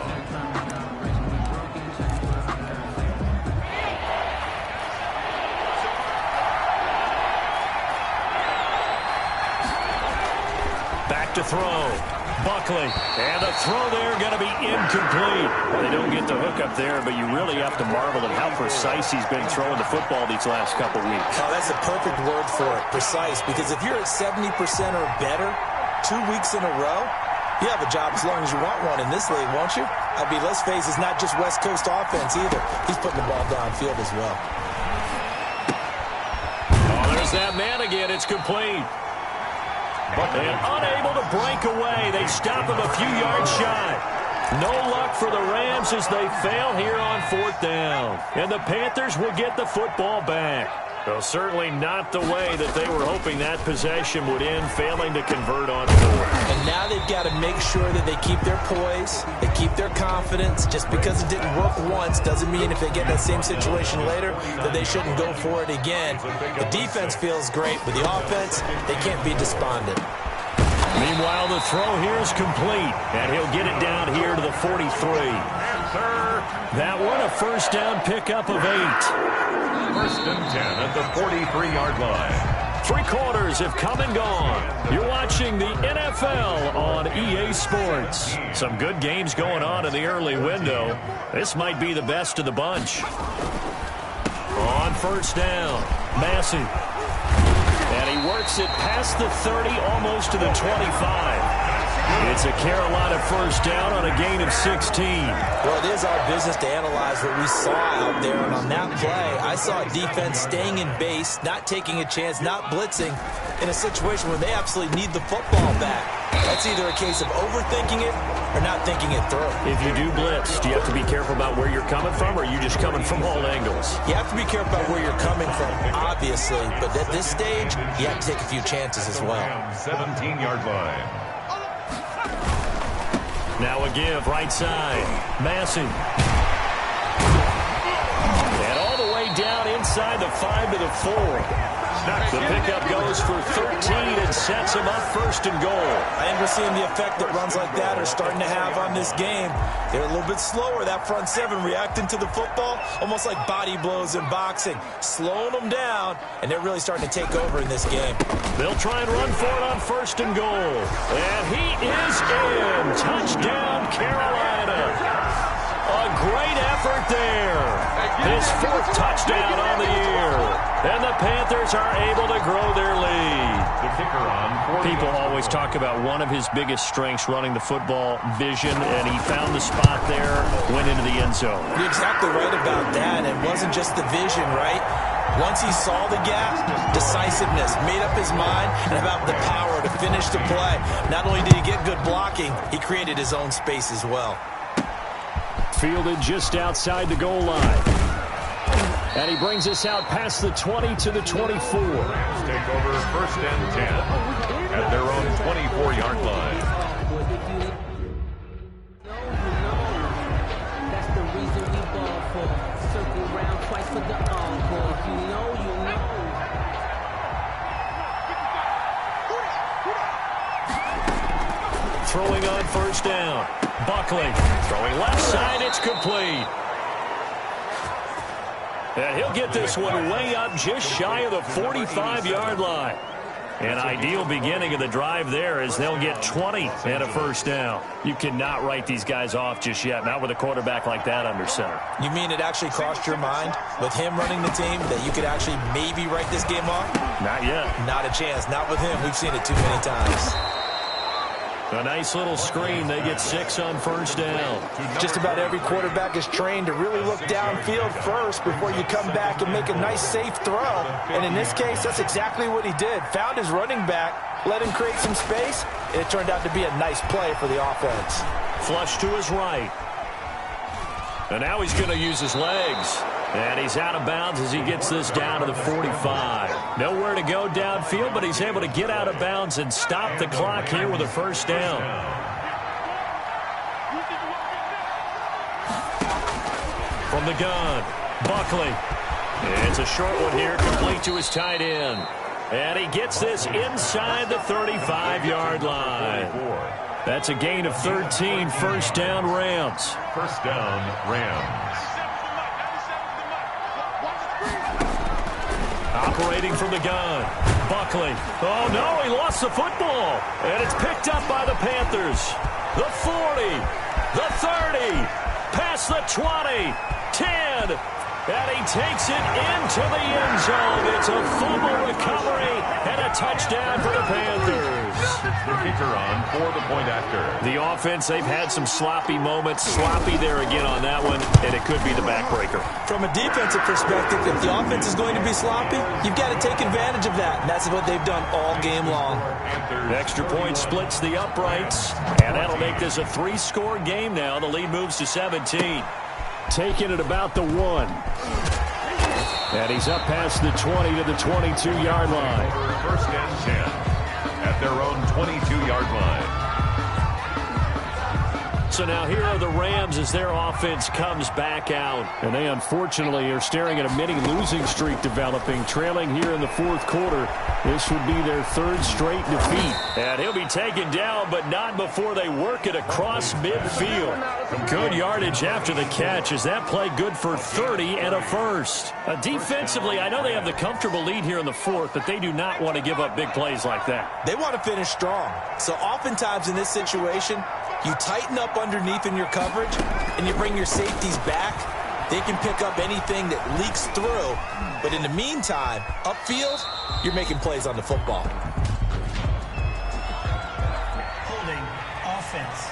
Back to throw. Buckley, and the throw there going to be incomplete. Well, they don't get the hook up there, but you really have to marvel at how precise he's been throwing the football these last couple weeks. Oh, that's a perfect word for it, precise, because if you're at 70% or better 2 weeks in a row, you have a job as long as you want one in this league, won't you? I mean, let's face it, it's not just West Coast offense either. He's putting the ball downfield as well. Oh, there's that man again. It's complete. And unable to break away. They stop him a few yards shy. No luck for the Rams as they fail here on 4th down. And the Panthers will get the football back. Well, certainly not the way that they were hoping that possession would end, failing to convert on 4th. And now they've got to make sure that they keep their poise, they keep their confidence. Just because it didn't work once doesn't mean if they get that same situation later that they shouldn't go for it again. The defense feels great, but the offense, they can't be despondent. Meanwhile, the throw here is complete, and he'll get it down here to the 43. That one a 1st down pickup of 8. 1st and 10 at the 43-yard line. 3 quarters have come and gone. You're watching the NFL on EA Sports. Some good games going on in the early window. This might be the best of the bunch. On 1st down, Massey. And he works it past the 30, almost to the 25. It's a Carolina 1st down on a gain of 16. Well, it is our business to analyze what we saw out there. And on that play, I saw a defense staying in base, not taking a chance, not blitzing in a situation where they absolutely need the football back. That's either a case of overthinking it or not thinking it through. If you do blitz, do you have to be careful about where you're coming from, or are you just coming from all angles? You have to be careful about where you're coming from, obviously. But at this stage, you have to take a few chances as well. 17-yard line. Now a give, right side. Massey. And all the way down inside the 5 to the 4. The pickup goes for 13 and sets him up 1st and goal. I think we're seeing the effect that runs like that are starting to have on this game. They're a little bit slower, that front 7, reacting to the football, almost like body blows in boxing, slowing them down, and they're really starting to take over in this game. They'll try and run for it on 1st and goal. And he is in. Touchdown, Carolina. A great effort there. His 4th touchdown on the year. And the Panthers are able to grow their lead. The kicker on. People always talk about one of his biggest strengths, running the football, vision, and he found the spot there, went into the end zone. You're exactly right about that. It wasn't just the vision, right? Once he saw the gap, decisiveness, made up his mind, and about the power to finish the play. Not only did he get good blocking, he created his own space as well. Fielded just outside the goal line. And he brings us out past the 20 to the 24. Take over 1st and 10 at their own 24-yard line. That's the reason we ball for. Circle round twice for the encore. You know. Throwing on 1st down. Buckley throwing left side. It's complete. And he'll get this one way up just shy of the 45-yard line. An ideal beginning of the drive there as they'll get 20 and a 1st down. You cannot write these guys off just yet, not with a quarterback like that under center. You mean it actually crossed your mind with him running the team that you could actually maybe write this game off? Not yet. Not a chance. Not with him. We've seen it too many times. A nice little screen. They get 6 on 1st down. Just about every quarterback is trained to really look downfield first before you come back and make a nice, safe throw. And in this case, that's exactly what he did. Found his running back, let him create some space, and it turned out to be a nice play for the offense. Flush to his right. And now he's going to use his legs. And he's out of bounds as he gets this down to the 45. Nowhere to go downfield, but he's able to get out of bounds and stop the clock here with a first down. From the gun, Buckley. It's a short one here, complete to his tight end. And he gets this inside the 35-yard line. That's a gain of 13, first down Rams. First down Rams. Operating from the gun, Buckley. Oh, no, he lost the football. And it's picked up by the Panthers. The 40, the 30, past the 20, 10. And he takes it into the end zone. It's a fumble recovery and a touchdown for the Panthers. The kicker on for the point after. The offense, they've had some sloppy moments. Sloppy there again on that one, and it could be the backbreaker. From a defensive perspective, if the offense is going to be sloppy, you've got to take advantage of that. And that's what they've done all game long. Extra point splits the uprights, and that'll make this a 3-score game now. The lead moves to 17. Taking it about the 1. And he's up past the 20 to the 22-yard line. First and 10 at their own 22-yard line. So now here are the Rams as their offense comes back out. And they unfortunately are staring at a mini losing streak developing, trailing here in the fourth quarter. This would be their 3rd straight defeat. And he'll be taken down, but not before they work it across midfield. Good yardage after the catch. Is that play good for 30 and a first? Defensively, I know they have the comfortable lead here in the fourth, but they do not want to give up big plays like that. They want to finish strong. So oftentimes in this situation, you tighten up underneath in your coverage, and you bring your safeties back. They can pick up anything that leaks through. But in the meantime, upfield, you're making plays on the football. Holding offense.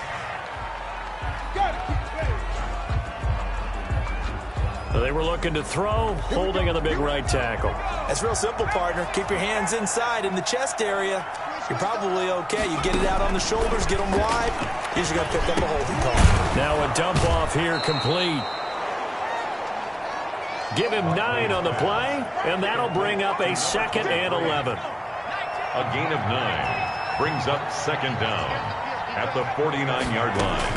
So they were looking to throw, holding on the big right tackle. That's real simple, partner. Keep your hands inside in the chest area. You're probably okay. You get it out on the shoulders, get them wide. Usually going to pick up a holding call. Now a dump off here complete. Give him 9 on the play, and that'll bring up a 2nd and 11. A gain of 9 brings up 2nd down at the 49-yard line.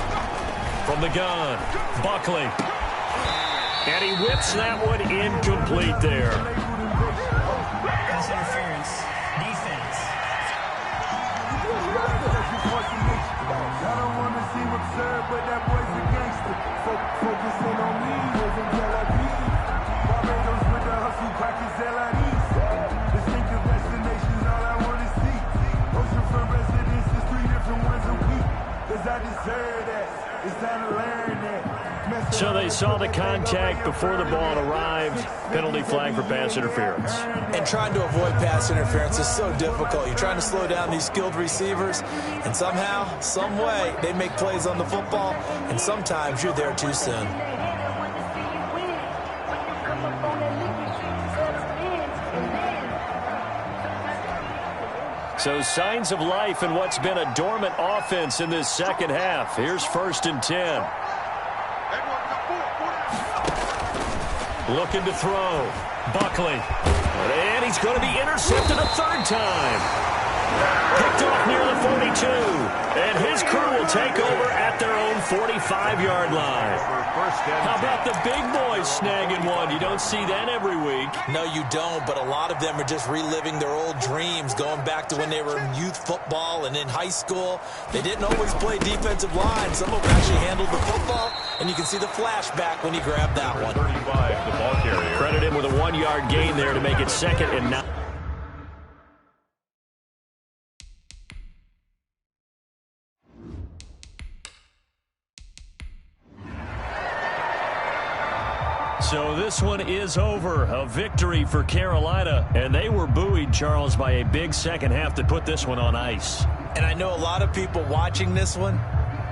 From the gun, Buckley. And he whips that one incomplete there. Pass interference. Defense. I don't want to seem absurd, but that boy's a gangster. Focusing on me, living Tel Aviv. Barbados with the hustle, crackers, LIDs. Distinctive destinations, all I want to see. Ocean for residences, 3 different ones a week. Cause I deserve that. It's time to learn that. So they saw the contact before the ball arrived. Penalty flag for pass interference. And trying to avoid pass interference is so difficult. You're trying to slow down these skilled receivers, and somehow, some way, they make plays on the football, and sometimes you're there too soon. So signs of life in what's been a dormant offense in this second half. Here's 1st and 10. Looking to throw. Buckley. And he's going to be intercepted a 3rd time. Picked off near the 42. And his crew will take over at their own 45-yard line. How about the big boys snagging one? You don't see that every week. No, you don't, but a lot of them are just reliving their old dreams, going back to when they were in youth football and in high school. They didn't always play defensive line. Some of them actually handled the football, and you can see the flashback when he grabbed that one. 35, the ball carrier. Credit him with a 1-yard gain there to make it 2nd and 9. So this one is over. A victory for Carolina. And they were buoyed, Charles, by a big second half to put this one on ice. And I know a lot of people watching this one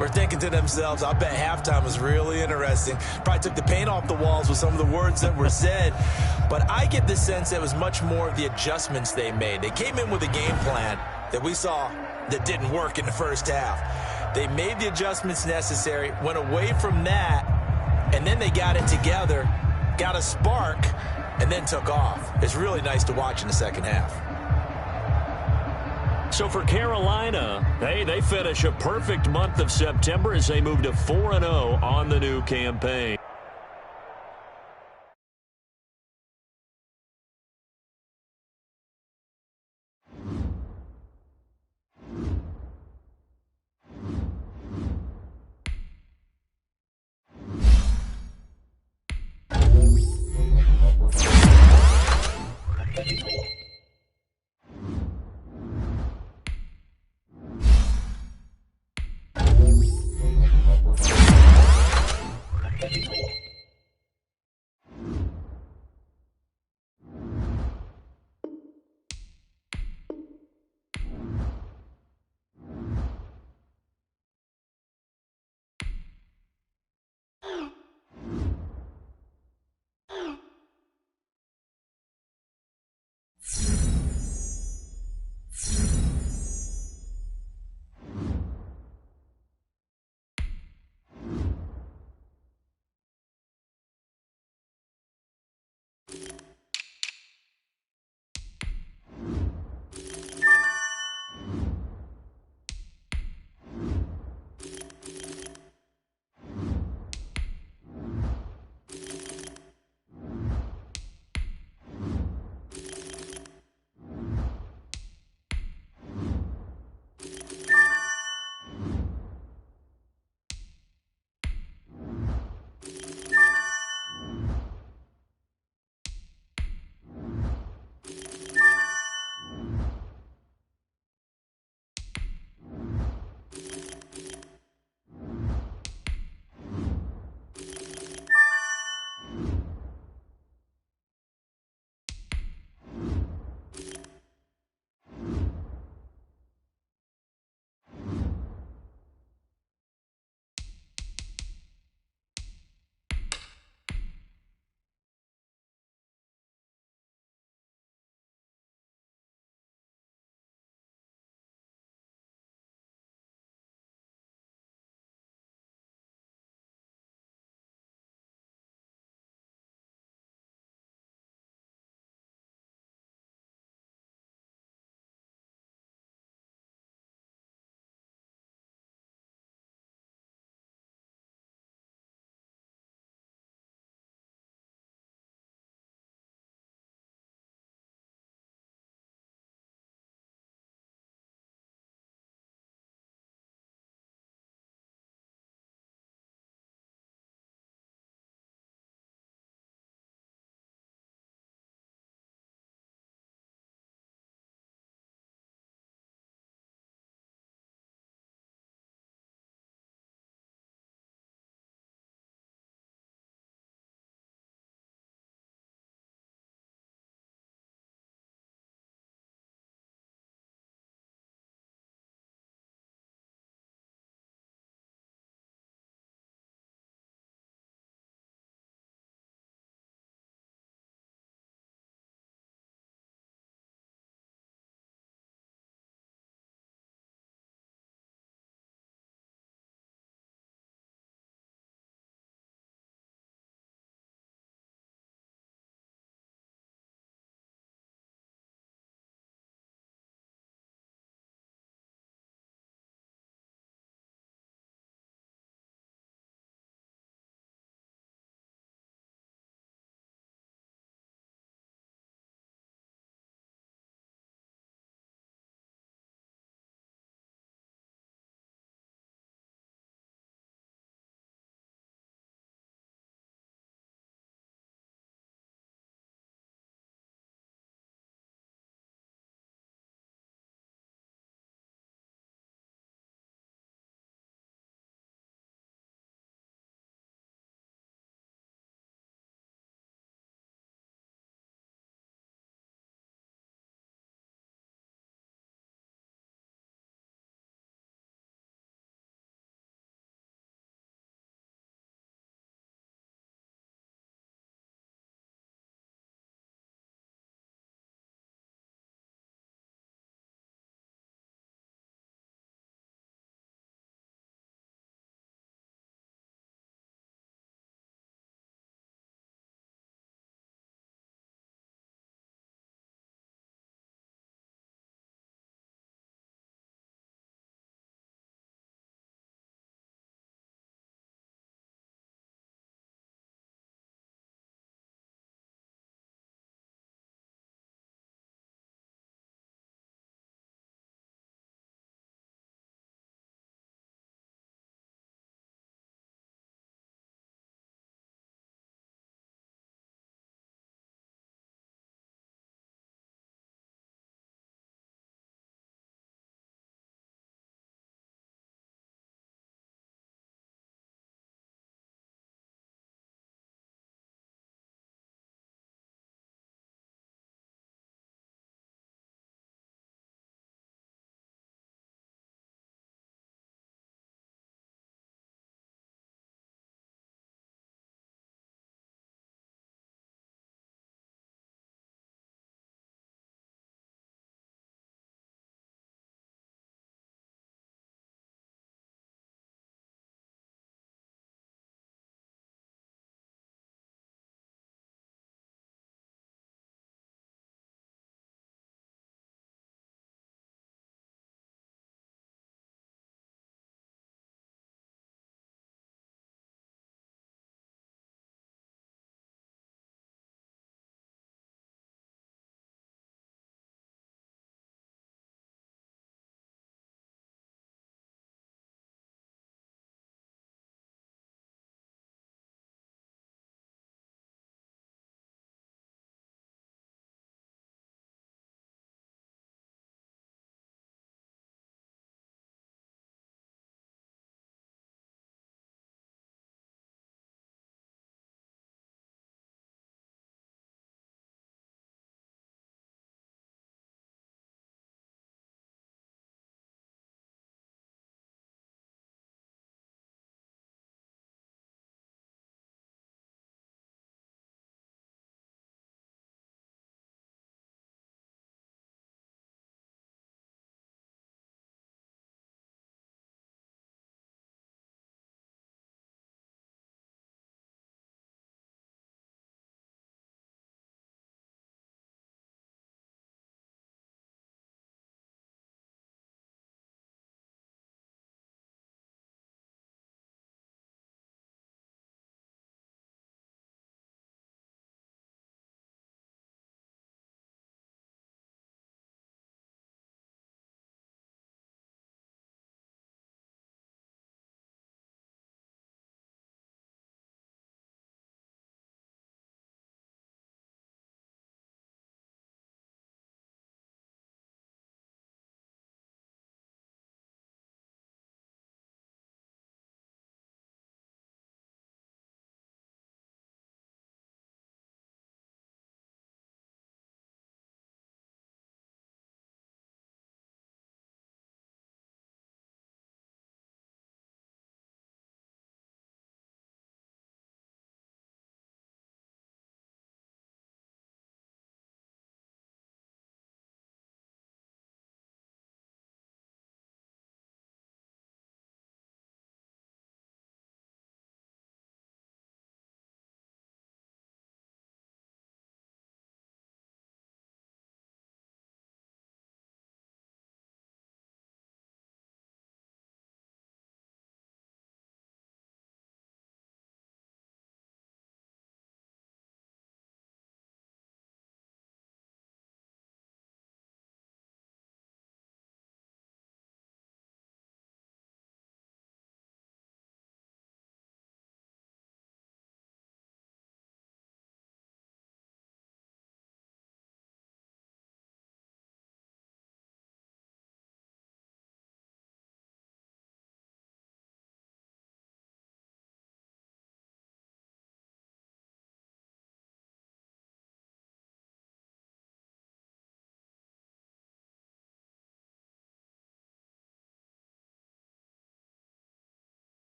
were thinking to themselves, I bet halftime was really interesting. Probably took the paint off the walls with some of the words that were said. But I get the sense it was much more of the adjustments they made. They came in with a game plan, that we saw that didn't work in the first half. They made the adjustments necessary, went away from that, and then they got it together, got a spark, and then took off. It's really nice to watch in the second half. So for Carolina, they finish a perfect month of September as they move to 4-0 on the new campaign.